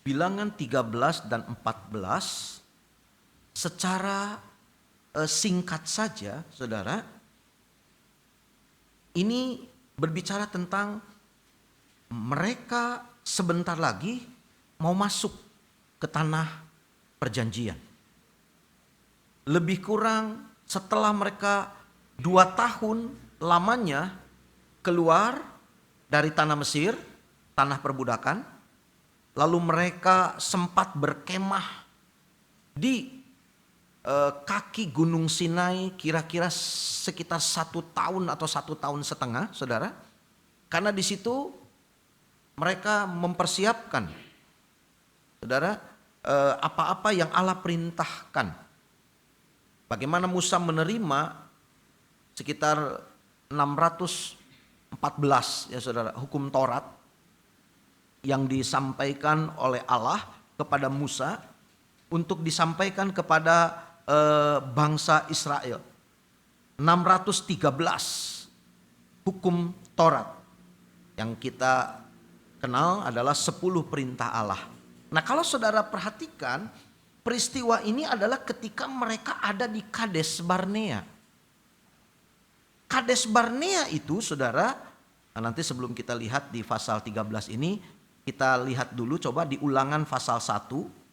Bilangan 13 dan 14 secara singkat saja saudara. Ini berbicara tentang mereka sebentar lagi mau masuk ke tanah perjanjian. Lebih kurang setelah mereka 2 tahun lamanya keluar dari tanah Mesir, tanah perbudakan. Lalu mereka sempat berkemah di kaki Gunung Sinai kira-kira sekitar 1 tahun atau 1 tahun setengah, saudara. Karena di situ mereka mempersiapkan, saudara, apa-apa yang Allah perintahkan. Bagaimana Musa menerima sekitar 614 ya saudara, hukum Taurat yang disampaikan oleh Allah kepada Musa untuk disampaikan kepada bangsa Israel. 613 hukum Taurat yang kita kenal adalah 10 perintah Allah. Nah kalau saudara perhatikan, peristiwa ini adalah ketika mereka ada di Kades Barnea. Kades Barnea itu saudara, nah nanti sebelum kita lihat di pasal 13 ini, kita lihat dulu coba di Ulangan pasal 1.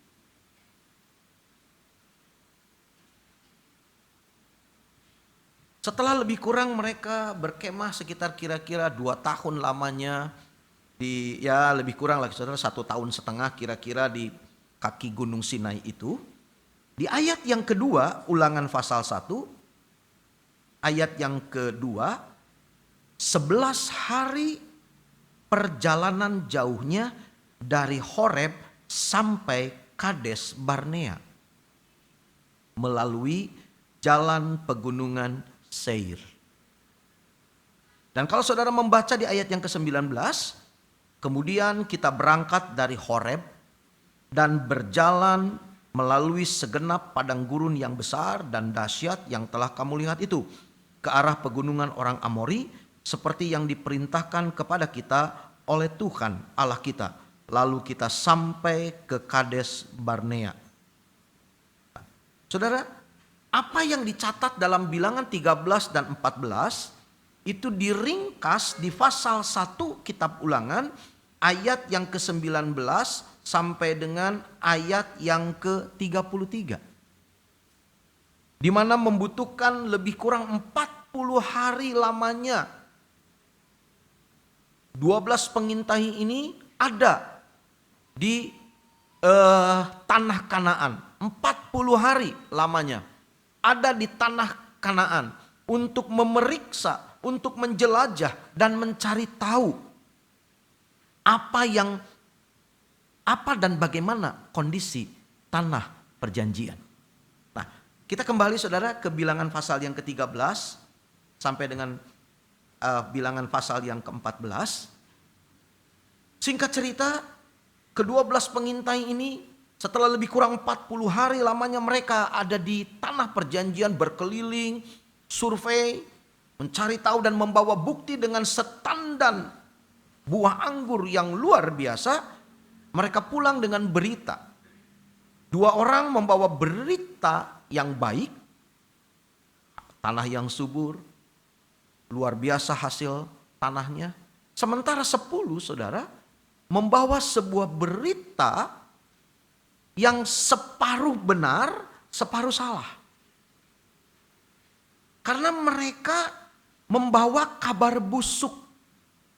Setelah lebih kurang mereka berkemah sekitar kira-kira 2 tahun lamanya di, ya lebih kurang lagi saudara 1 tahun setengah kira-kira di kaki Gunung Sinai itu. Di ayat yang kedua, Ulangan pasal 1, ayat yang kedua, 11 hari perjalanan jauhnya dari Horeb sampai Kades Barnea melalui jalan pegunungan Seir. Dan kalau saudara membaca di ayat yang ke-19, kemudian kita berangkat dari Horeb dan berjalan melalui segenap padang gurun yang besar dan dahsyat yang telah kamu lihat itu, ke arah pegunungan orang Amori, seperti yang diperintahkan kepada kita oleh Tuhan Allah kita. Lalu kita sampai ke Kades Barnea. Saudara, apa yang dicatat dalam Bilangan 13 dan 14 itu diringkas di pasal 1 kitab Ulangan ayat yang ke-19 sampai dengan ayat yang ke-33. Di mana membutuhkan lebih kurang 40 hari lamanya. 12 pengintai ini ada di tanah Kanaan. 40 hari lamanya ada di tanah Kanaan untuk memeriksa, untuk menjelajah dan mencari tahu apa dan bagaimana kondisi tanah perjanjian. Nah, kita kembali saudara ke Bilangan pasal yang ke-13 sampai dengan Bilangan pasal yang ke-14. Singkat cerita, ke-12 pengintai ini setelah lebih kurang 40 hari lamanya mereka ada di tanah perjanjian, berkeliling, survei, mencari tahu dan membawa bukti dengan setandan buah anggur yang luar biasa. Mereka pulang dengan berita. 2 orang membawa berita yang baik, tanah yang subur, luar biasa hasil tanahnya. Sementara 10 saudara membawa sebuah berita yang separuh benar, separuh salah. Karena mereka membawa kabar busuk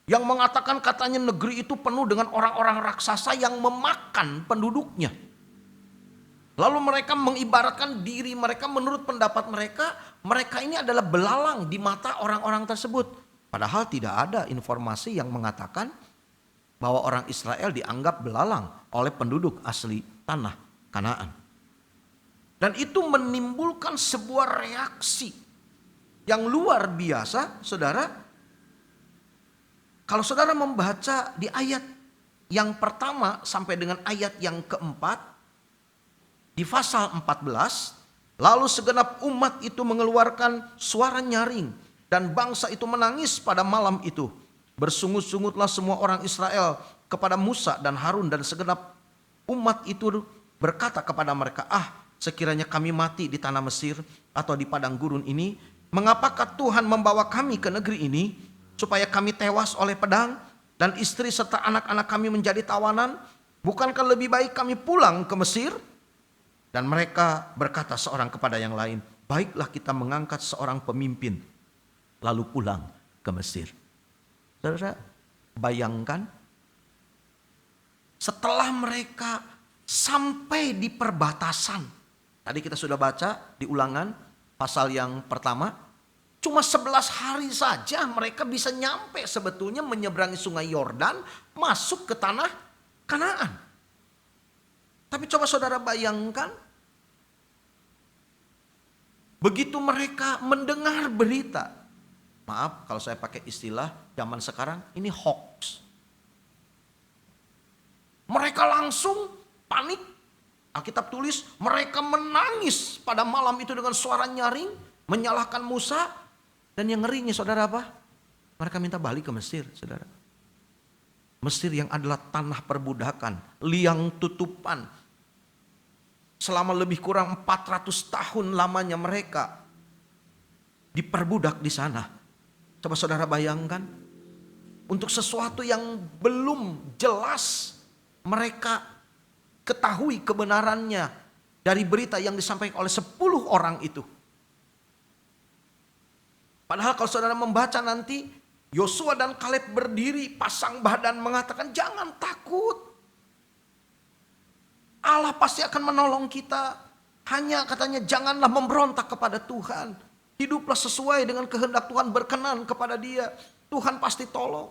yang mengatakan katanya negeri itu penuh dengan orang-orang raksasa yang memakan penduduknya. Lalu mereka mengibaratkan diri mereka menurut pendapat mereka ini adalah belalang di mata orang-orang tersebut. Padahal tidak ada informasi yang mengatakan bahwa orang Israel dianggap belalang oleh penduduk asli tanah Kanaan. Dan itu menimbulkan sebuah reaksi yang luar biasa, saudara. Kalau saudara membaca di ayat yang pertama sampai dengan ayat yang keempat, di pasal 14, lalu segenap umat itu mengeluarkan suara nyaring dan bangsa itu menangis pada malam itu. Bersungut-sungutlah semua orang Israel kepada Musa dan Harun, dan segenap umat itu berkata kepada mereka, sekiranya kami mati di tanah Mesir atau di padang gurun ini, mengapakah Tuhan membawa kami ke negeri ini supaya kami tewas oleh pedang dan istri serta anak-anak kami menjadi tawanan? Bukankah lebih baik kami pulang ke Mesir? Dan mereka berkata seorang kepada yang lain, baiklah kita mengangkat seorang pemimpin lalu pulang ke Mesir. Saudara, bayangkan setelah mereka sampai di perbatasan. Tadi kita sudah baca di Ulangan pasal yang pertama. Cuma 11 hari saja mereka bisa nyampe sebetulnya menyeberangi sungai Yordan, masuk ke tanah Kanaan. Tapi coba saudara bayangkan, begitu mereka mendengar berita, maaf kalau saya pakai istilah zaman sekarang, ini hoax. Mereka langsung panik. Alkitab tulis mereka menangis pada malam itu dengan suara nyaring, menyalahkan Musa. Dan yang ngerinya saudara apa? Mereka minta balik ke Mesir, saudara. Mesir yang adalah tanah perbudakan, liang tutupan. Selama lebih kurang 400 tahun lamanya mereka diperbudak di sana. Coba saudara bayangkan, untuk sesuatu yang belum jelas mereka ketahui kebenarannya dari berita yang disampaikan oleh 10 orang itu. Padahal kalau saudara membaca nanti, Yosua dan Kaleb berdiri pasang badan mengatakan jangan takut. Allah pasti akan menolong kita. Hanya katanya janganlah memberontak kepada Tuhan. Hiduplah sesuai dengan kehendak Tuhan, berkenan kepada Dia. Tuhan pasti tolong.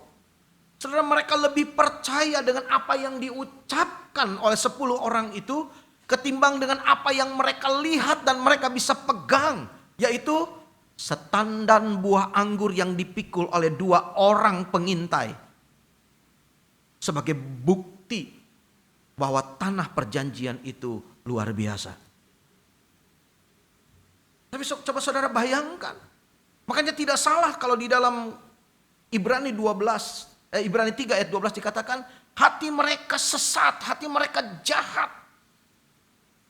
Saudara, mereka lebih percaya dengan apa yang diucapkan oleh 10 orang itu ketimbang dengan apa yang mereka lihat dan mereka bisa pegang, yaitu setandan buah anggur yang dipikul oleh 2 orang pengintai sebagai bukti bahwa tanah perjanjian itu luar biasa. Tapi coba saudara bayangkan, makanya tidak salah kalau di dalam Ibrani 3 ayat 12 dikatakan hati mereka sesat, hati mereka jahat,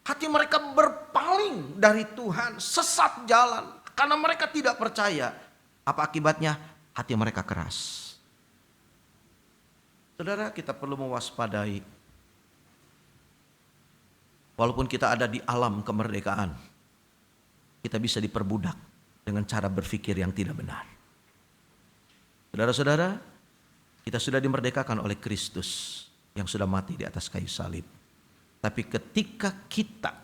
hati mereka berpaling dari Tuhan, sesat jalan karena mereka tidak percaya. Apa akibatnya? Hati mereka keras. Saudara, kita perlu mewaspadai. Walaupun kita ada di alam kemerdekaan, kita bisa diperbudak dengan cara berpikir yang tidak benar. Saudara-saudara, kita sudah dimerdekakan oleh Kristus yang sudah mati di atas kayu salib. Tapi ketika kita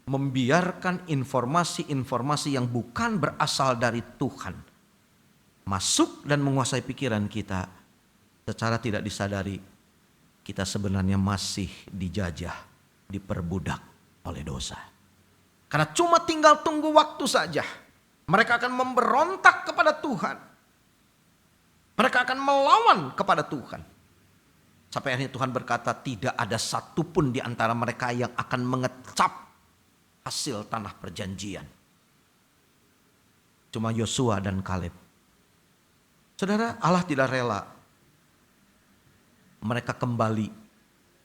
membiarkan informasi-informasi yang bukan berasal dari Tuhan masuk dan menguasai pikiran kita, secara tidak disadari kita sebenarnya masih dijajah, diperbudak oleh dosa. Karena cuma tinggal tunggu waktu saja, mereka akan memberontak kepada Tuhan. Mereka akan melawan kepada Tuhan. Sampai akhirnya Tuhan berkata, tidak ada satupun di antara mereka yang akan mengecap hasil tanah perjanjian. Cuma Yosua dan Kaleb. Saudara, Allah tidak rela mereka kembali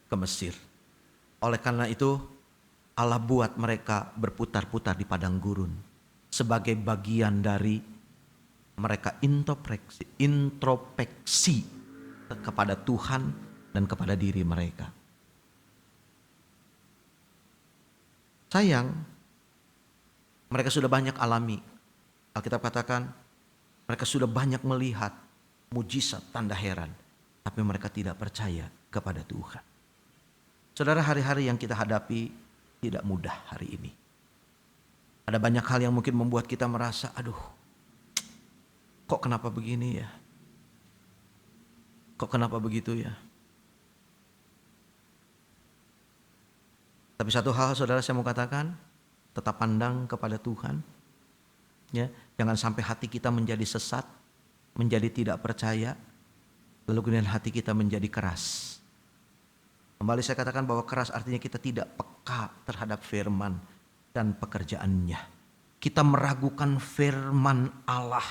ke Mesir. Oleh karena itu, Allah buat mereka berputar-putar di padang gurun sebagai bagian dari mereka introspeksi kepada Tuhan dan kepada diri mereka. Sayang, mereka sudah banyak alami. Alkitab katakan mereka sudah banyak melihat mujizat, tanda heran, tapi mereka tidak percaya kepada Tuhan. Saudara, hari-hari yang kita hadapi tidak mudah hari ini. Ada banyak hal yang mungkin membuat kita merasa, aduh, kok kenapa begini ya? Kok kenapa begitu ya? Tapi satu hal saudara saya mau katakan, tetap pandang kepada Tuhan. Ya, jangan sampai hati kita menjadi sesat, menjadi tidak percaya, lalu kemudian hati kita menjadi keras. Kembali saya katakan bahwa keras artinya kita tidak peka terhadap firman dan pekerjaannya. Kita meragukan firman Allah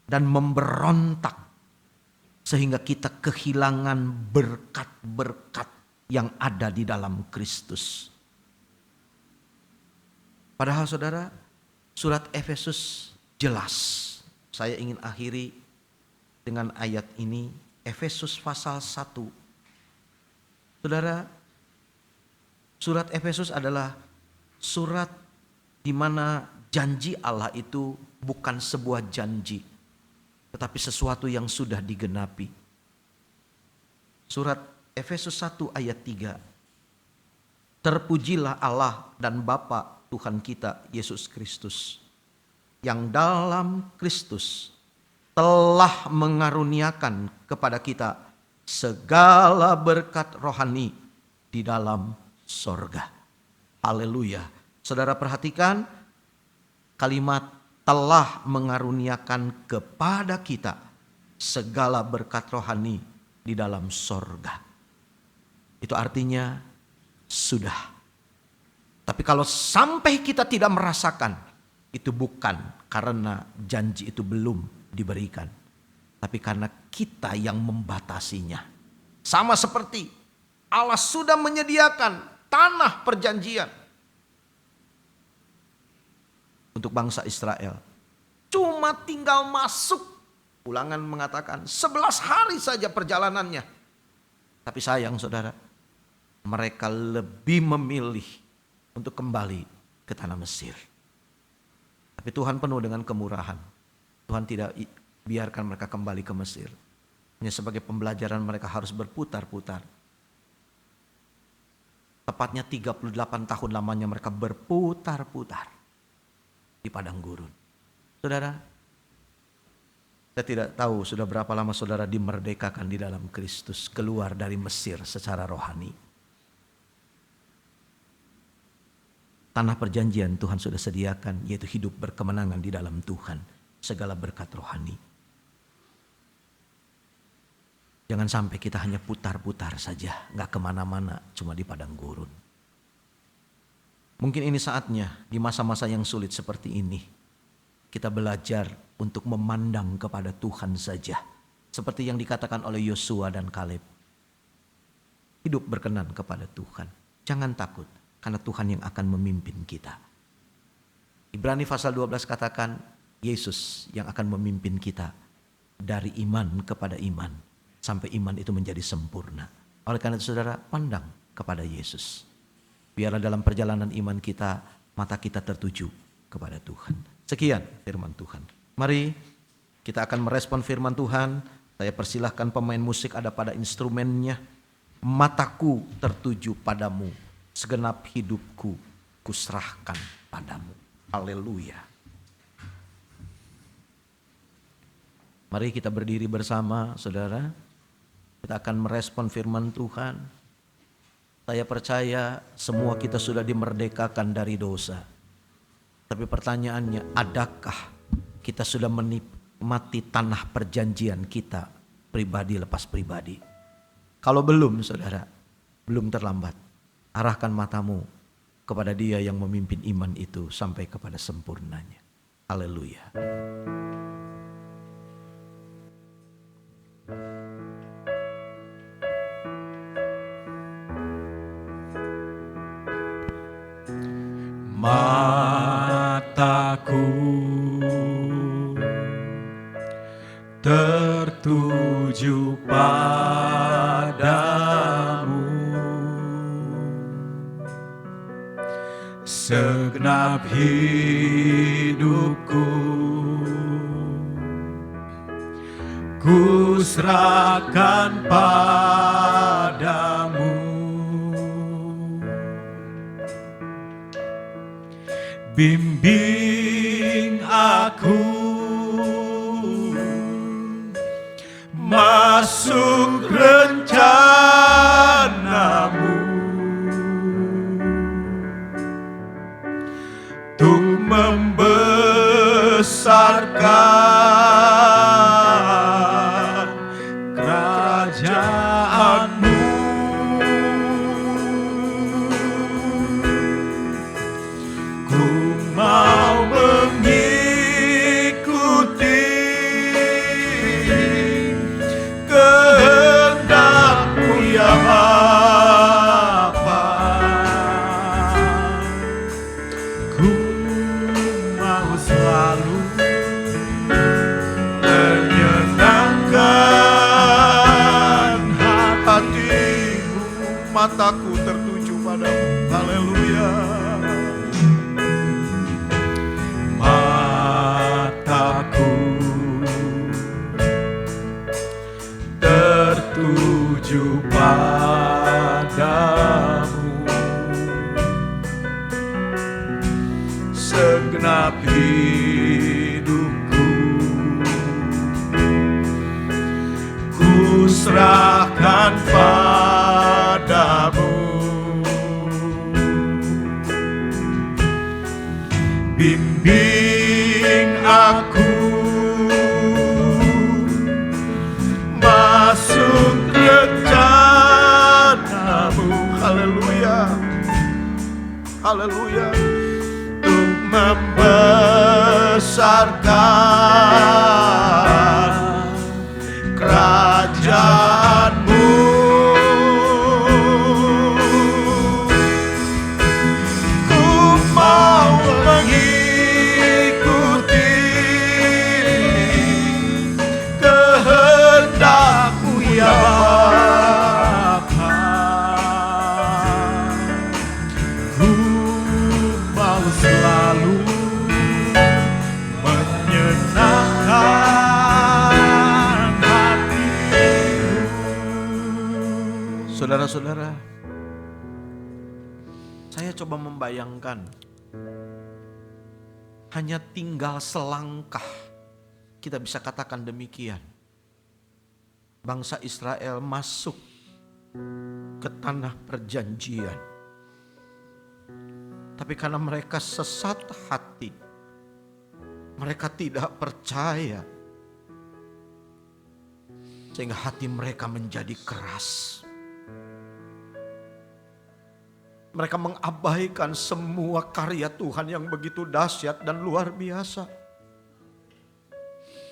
dan memberontak sehingga kita kehilangan berkat-berkat yang ada di dalam Kristus. Padahal saudara, surat Efesus jelas. Saya ingin akhiri dengan ayat ini, Efesus pasal 1. Saudara, surat Efesus adalah surat di mana janji Allah itu bukan sebuah janji, tetapi sesuatu yang sudah digenapi. Surat Efesus 1 ayat 3. Terpujilah Allah dan Bapa Tuhan kita Yesus Kristus, yang dalam Kristus telah mengaruniakan kepada kita segala berkat rohani di dalam sorga. Haleluya. Saudara perhatikan kalimat telah mengaruniakan kepada kita segala berkat rohani di dalam sorga. Itu artinya sudah. Tapi kalau sampai kita tidak merasakan, itu bukan karena janji itu belum diberikan, tapi karena kita yang membatasinya. Sama seperti Allah sudah menyediakan tanah perjanjian untuk bangsa Israel. Cuma tinggal masuk. Ulangan mengatakan 11 hari saja perjalanannya. Tapi sayang saudara, mereka lebih memilih untuk kembali ke tanah Mesir. Tapi Tuhan penuh dengan kemurahan. Tuhan tidak biarkan mereka kembali ke Mesir. Hanya sebagai pembelajaran mereka harus berputar-putar. Tepatnya 38 tahun lamanya mereka berputar-putar di padang gurun. Saudara, saya tidak tahu sudah berapa lama saudara dimerdekakan di dalam Kristus, keluar dari Mesir secara rohani. Tanah perjanjian Tuhan sudah sediakan, yaitu hidup berkemenangan di dalam Tuhan, segala berkat rohani. Jangan sampai kita hanya putar-putar saja, gak kemana-mana, cuma di padang gurun. Mungkin ini saatnya di masa-masa yang sulit seperti ini, kita belajar untuk memandang kepada Tuhan saja. Seperti yang dikatakan oleh Yosua dan Kaleb. Hidup berkenan kepada Tuhan. Jangan takut, karena Tuhan yang akan memimpin kita. Ibrani pasal 12 katakan, Yesus yang akan memimpin kita dari iman kepada iman, sampai iman itu menjadi sempurna. Oleh karena itu saudara, pandang kepada Yesus. Biarlah dalam perjalanan iman kita, mata kita tertuju kepada Tuhan. Sekian firman Tuhan. Mari kita akan merespon firman Tuhan. Saya persilahkan pemain musik ada pada instrumennya. Mataku tertuju padamu, segenap hidupku kuserahkan padamu. Haleluya. Mari kita berdiri bersama saudara. Kita akan merespon firman Tuhan. Saya percaya semua kita sudah dimerdekakan dari dosa. Tapi pertanyaannya, adakah kita sudah menikmati tanah perjanjian kita pribadi lepas pribadi? Kalau belum saudara, belum terlambat. Arahkan matamu kepada Dia yang memimpin iman itu sampai kepada sempurnanya. Haleluya. Mataku tertuju padamu, segenap hidupku ku serahkan padamu. Bimbing aku masuk rencanamu, untuk membesarkan kerajaanmu. Ku mau mengikuti kehendak-Mu ya Bapa. Ku mau selalu menyenangkan hati-Mu. Mataku tertuju padamu. Haleluya. Mataku tertuju padamu, segenap hidupku ku serahkan padamu. Bimbing aku masuk rencana-Mu. Haleluya. Haleluya. Untuk membesarkan kerajaan-Mu. Ku mau mengikuti kehendak-Mu ya Bapa. Ku mau selalu menyenangkan hati-Mu. Saudara-saudara, Saya coba membayangkan, hanya tinggal selangkah, kita bisa katakan demikian. Bangsa Israel masuk ke tanah perjanjian. Tapi karena mereka sesat hati, mereka tidak percaya, sehingga hati mereka menjadi keras. Mereka mengabaikan semua karya Tuhan yang begitu dahsyat dan luar biasa.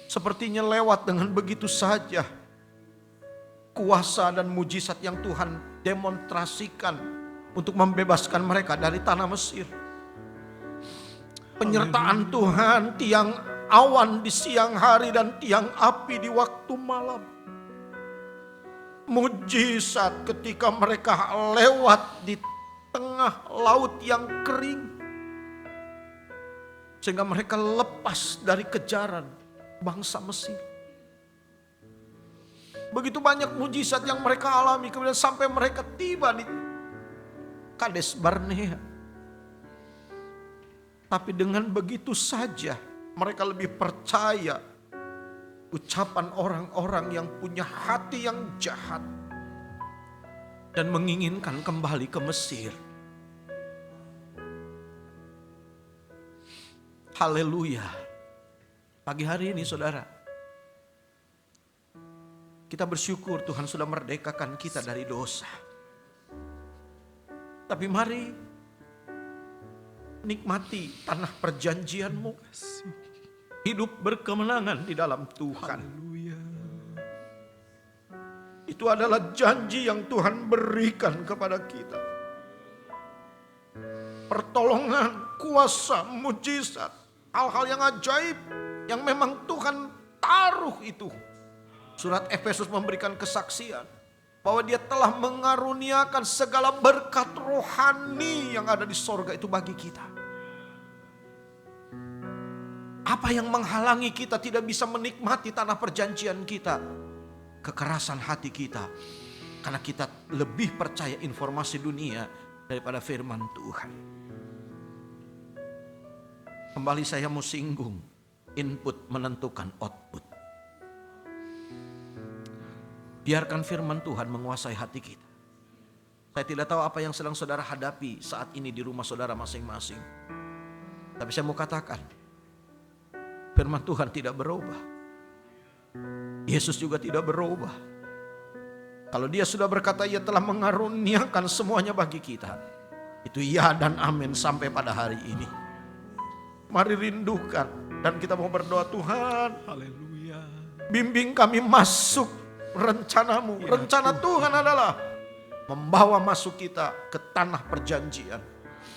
Sepertinya lewat dengan begitu saja kuasa dan mujizat yang Tuhan demonstrasikan untuk membebaskan mereka dari tanah Mesir. Penyertaan Tuhan, tiang awan di siang hari dan tiang api di waktu malam. Mujizat ketika mereka lewat di tengah laut yang kering, sehingga mereka lepas dari kejaran bangsa Mesir. Begitu banyak mujizat yang mereka alami, kemudian sampai mereka tiba di Kades Barnea. Tapi dengan begitu saja mereka lebih percaya ucapan orang-orang yang punya hati yang jahat dan menginginkan kembali ke Mesir. Haleluya. Pagi hari ini saudara, kita bersyukur Tuhan sudah merdekakan kita dari dosa. Tapi mari nikmati tanah perjanjianmu. Hidup berkemenangan di dalam Tuhan. Haleluya. Itu adalah janji yang Tuhan berikan kepada kita. Pertolongan, kuasa, mujizat, hal-hal yang ajaib yang memang Tuhan taruh itu. Surat Efesus memberikan kesaksian bahwa Dia telah mengaruniakan segala berkat rohani yang ada di sorga itu bagi kita. Apa yang menghalangi kita tidak bisa menikmati tanah perjanjian kita? Kekerasan hati kita. Karena kita lebih percaya informasi dunia daripada firman Tuhan. Kembali saya mau singgung, input menentukan output. Biarkan firman Tuhan menguasai hati kita. Saya tidak tahu apa yang sedang saudara hadapi saat ini di rumah saudara masing-masing. Tapi saya mau katakan, firman Tuhan tidak berubah. Yesus juga tidak berubah. Kalau Dia sudah berkata Ia telah mengaruniakan semuanya bagi kita, itu ya dan amin sampai pada hari ini. Mari rindukan dan kita mau berdoa, Tuhan, Haleluya. bimbing kami masuk rencana-Mu. Rencana Tuhan adalah membawa masuk kita ke tanah perjanjian.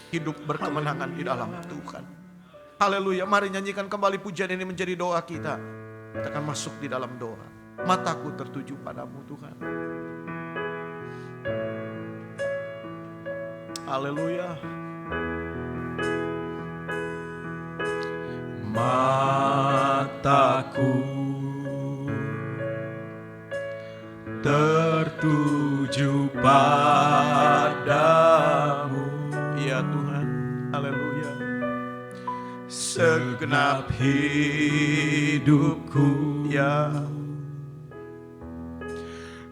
Hidup berkemenangan di dalam Tuhan. Haleluya. Mari nyanyikan kembali pujian ini menjadi doa kita. Kita akan masuk di dalam doa. Mataku tertuju padamu Tuhan. Haleluya. Mataku tertuju padamu, Ya Tuhan. Haleluya. segenap hidupku, Ya.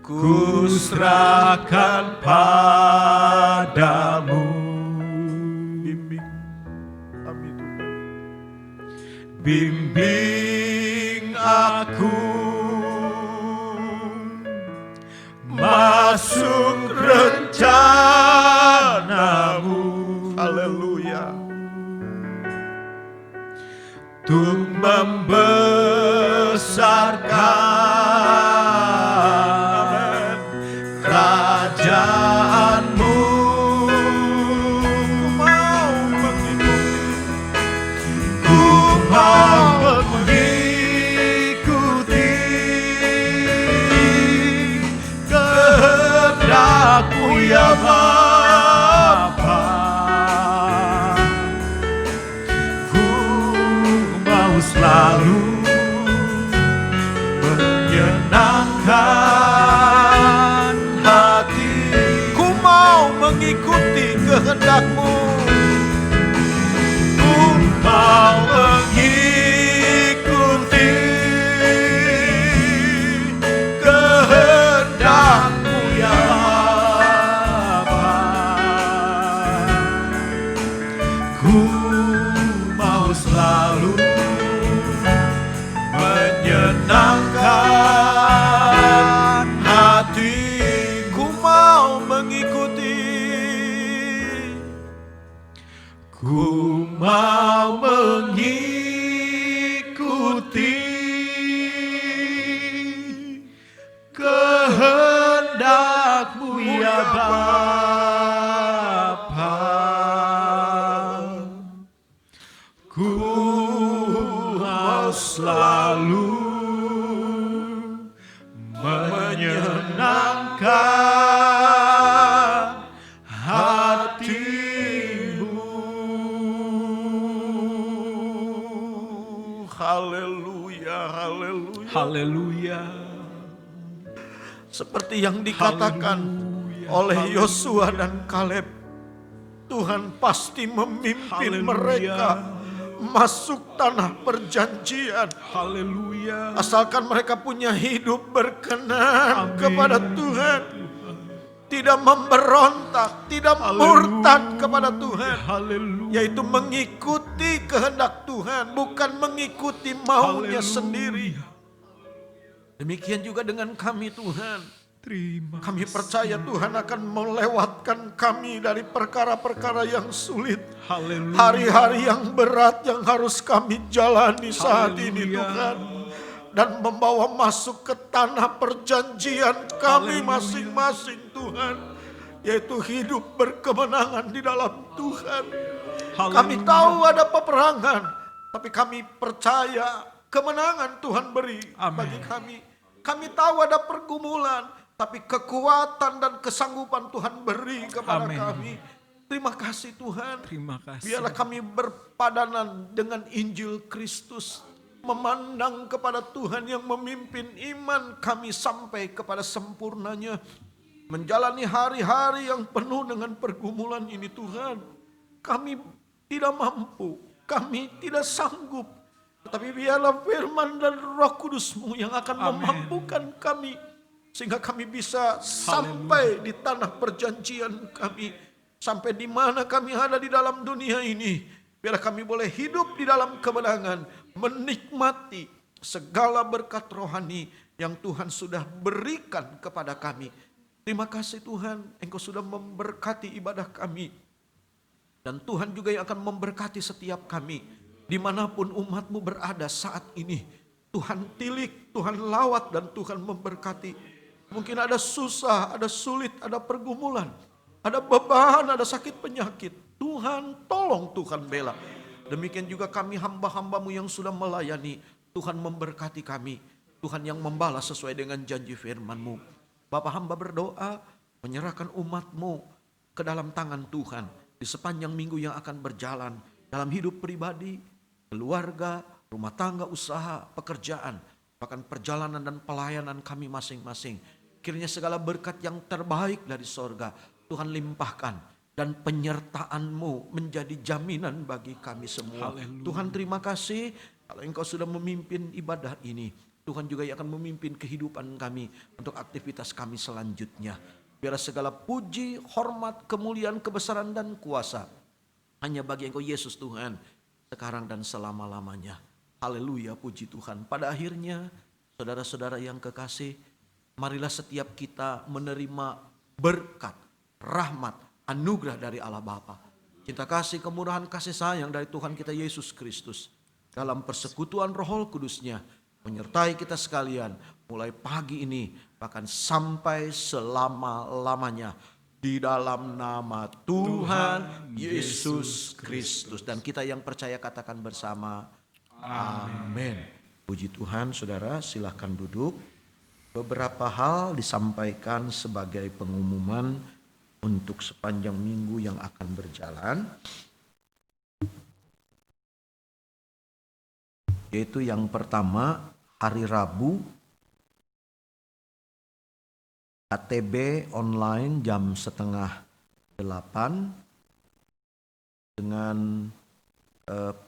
ku serahkan padamu. Bimbing kami Tuhan. Bimbing aku masuk rencana-Mu. Haleluya. Untuk membesarkan kerajaan-Mu. Ku mau mengikuti kehendak-Mu ya Bapa. Ku mau selalu menyenangkan hati. Ku mau mengikuti kehendak-Mu. mau mengikuti kehendak-Mu ya Bapa. Ku mau selalu menyenangkan hatiku, mau mengikuti, ku mau mengikuti kehendak-Mu ya Bapa. Ku mau selalu menyenangkan hati-Mu. Haleluya, haleluya. Haleluya. Seperti yang dikatakan oleh Yosua dan Kaleb, Tuhan pasti memimpin mereka masuk tanah perjanjian. Haleluya. Asalkan mereka punya hidup berkenan Amin. kepada Tuhan. Tidak memberontak, tidak murtad kepada Tuhan. Haleluya. Yaitu mengikuti kehendak Tuhan, bukan mengikuti maunya Haleluya. sendiri. Demikian juga dengan kami Tuhan. Terima Kami percaya Tuhan akan melewatkan kami dari perkara-perkara yang sulit. Haleluya. Hari-hari yang berat yang harus kami jalani saat ini Haleluya. Tuhan. Dan membawa masuk ke tanah perjanjian kami Haleluya. masing-masing Tuhan. Yaitu hidup berkemenangan di dalam Tuhan. Kami Haleluya. tahu ada peperangan. Tapi kami percaya kemenangan Tuhan beri Amin. bagi kami. Kami tahu ada pergumulan. Tapi kekuatan dan kesanggupan Tuhan beri kepada Amin. kami. Terima kasih Tuhan. Terima kasih. Biarlah kami berpadanan dengan Injil Kristus. Memandang kepada Tuhan yang memimpin iman kami sampai kepada sempurnanya. Menjalani hari-hari yang penuh dengan pergumulan ini Tuhan. Kami tidak mampu. Kami tidak sanggup. Tetapi biarlah firman dan Roh Kudus-Mu yang akan Amin. memampukan kami. Sehingga kami bisa sampai di tanah perjanjian kami. Sampai di mana kami ada di dalam dunia ini. Biarlah kami boleh hidup di dalam kemenangan. Menikmati segala berkat rohani yang Tuhan sudah berikan kepada kami. Terima kasih Tuhan, Engkau sudah memberkati ibadah kami. Dan Tuhan juga yang akan memberkati setiap kami. Dimanapun umat-Mu berada saat ini. Tuhan tilik, Tuhan lawat dan Tuhan memberkati. Mungkin ada susah, ada sulit, ada pergumulan. Ada beban, ada sakit penyakit. Tuhan tolong, Tuhan bela. Demikian juga kami hamba-hamba-Mu yang sudah melayani. Tuhan memberkati kami. Tuhan yang membalas sesuai dengan janji firman-Mu. Bapa hamba berdoa menyerahkan umat-Mu ke dalam tangan Tuhan. Di sepanjang minggu yang akan berjalan. Dalam hidup pribadi, keluarga, rumah tangga, usaha, pekerjaan. Bahkan perjalanan dan pelayanan kami masing-masing. Kiranya segala berkat yang terbaik dari sorga Tuhan limpahkan. Dan penyertaan-Mu menjadi jaminan bagi kami semua. Haleluya. Tuhan terima kasih kalau Engkau sudah memimpin ibadah ini. Tuhan juga yang akan memimpin kehidupan kami untuk aktivitas kami selanjutnya. Biar segala puji, hormat, kemuliaan, kebesaran dan kuasa hanya bagi Engkau Yesus Tuhan sekarang dan selama-lamanya. Haleluya, puji Tuhan. Pada akhirnya saudara-saudara yang kekasih, marilah setiap kita menerima berkat, rahmat, anugerah dari Allah Bapa. Cinta kasih, kemurahan, kasih sayang dari Tuhan kita Yesus Kristus. Dalam persekutuan Roh Kudus-Nya menyertai kita sekalian mulai pagi ini bahkan sampai selama-lamanya. Di dalam nama Tuhan Yesus Kristus. Dan kita yang percaya katakan bersama amin. Puji Tuhan, saudara silahkan duduk. Beberapa hal disampaikan sebagai pengumuman untuk sepanjang minggu yang akan berjalan. Yaitu yang pertama, hari Rabu, KTB online jam 7:30 dengan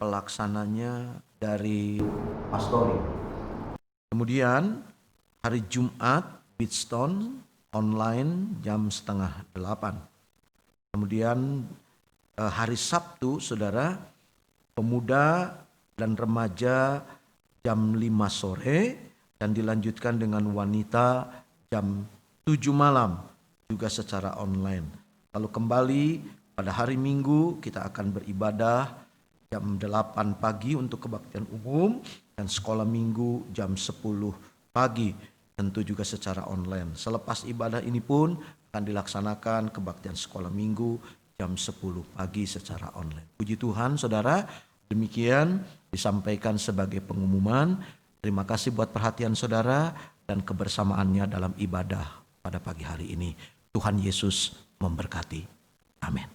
pelaksananya dari Pastori. Kemudian hari Jumat Beatstone online jam 7:30. Kemudian hari Sabtu saudara, pemuda dan remaja jam 5 sore dan dilanjutkan dengan wanita jam 7 malam juga secara online. Lalu kembali pada hari Minggu kita akan beribadah jam 8 pagi untuk kebaktian umum dan sekolah minggu jam 10 pagi tentu juga secara online. Selepas ibadah ini pun akan dilaksanakan kebaktian sekolah minggu jam 10 pagi secara online. Puji Tuhan saudara, demikian disampaikan sebagai pengumuman. Terima kasih buat perhatian saudara dan kebersamaannya dalam ibadah pada pagi hari ini. Tuhan Yesus memberkati. Amin.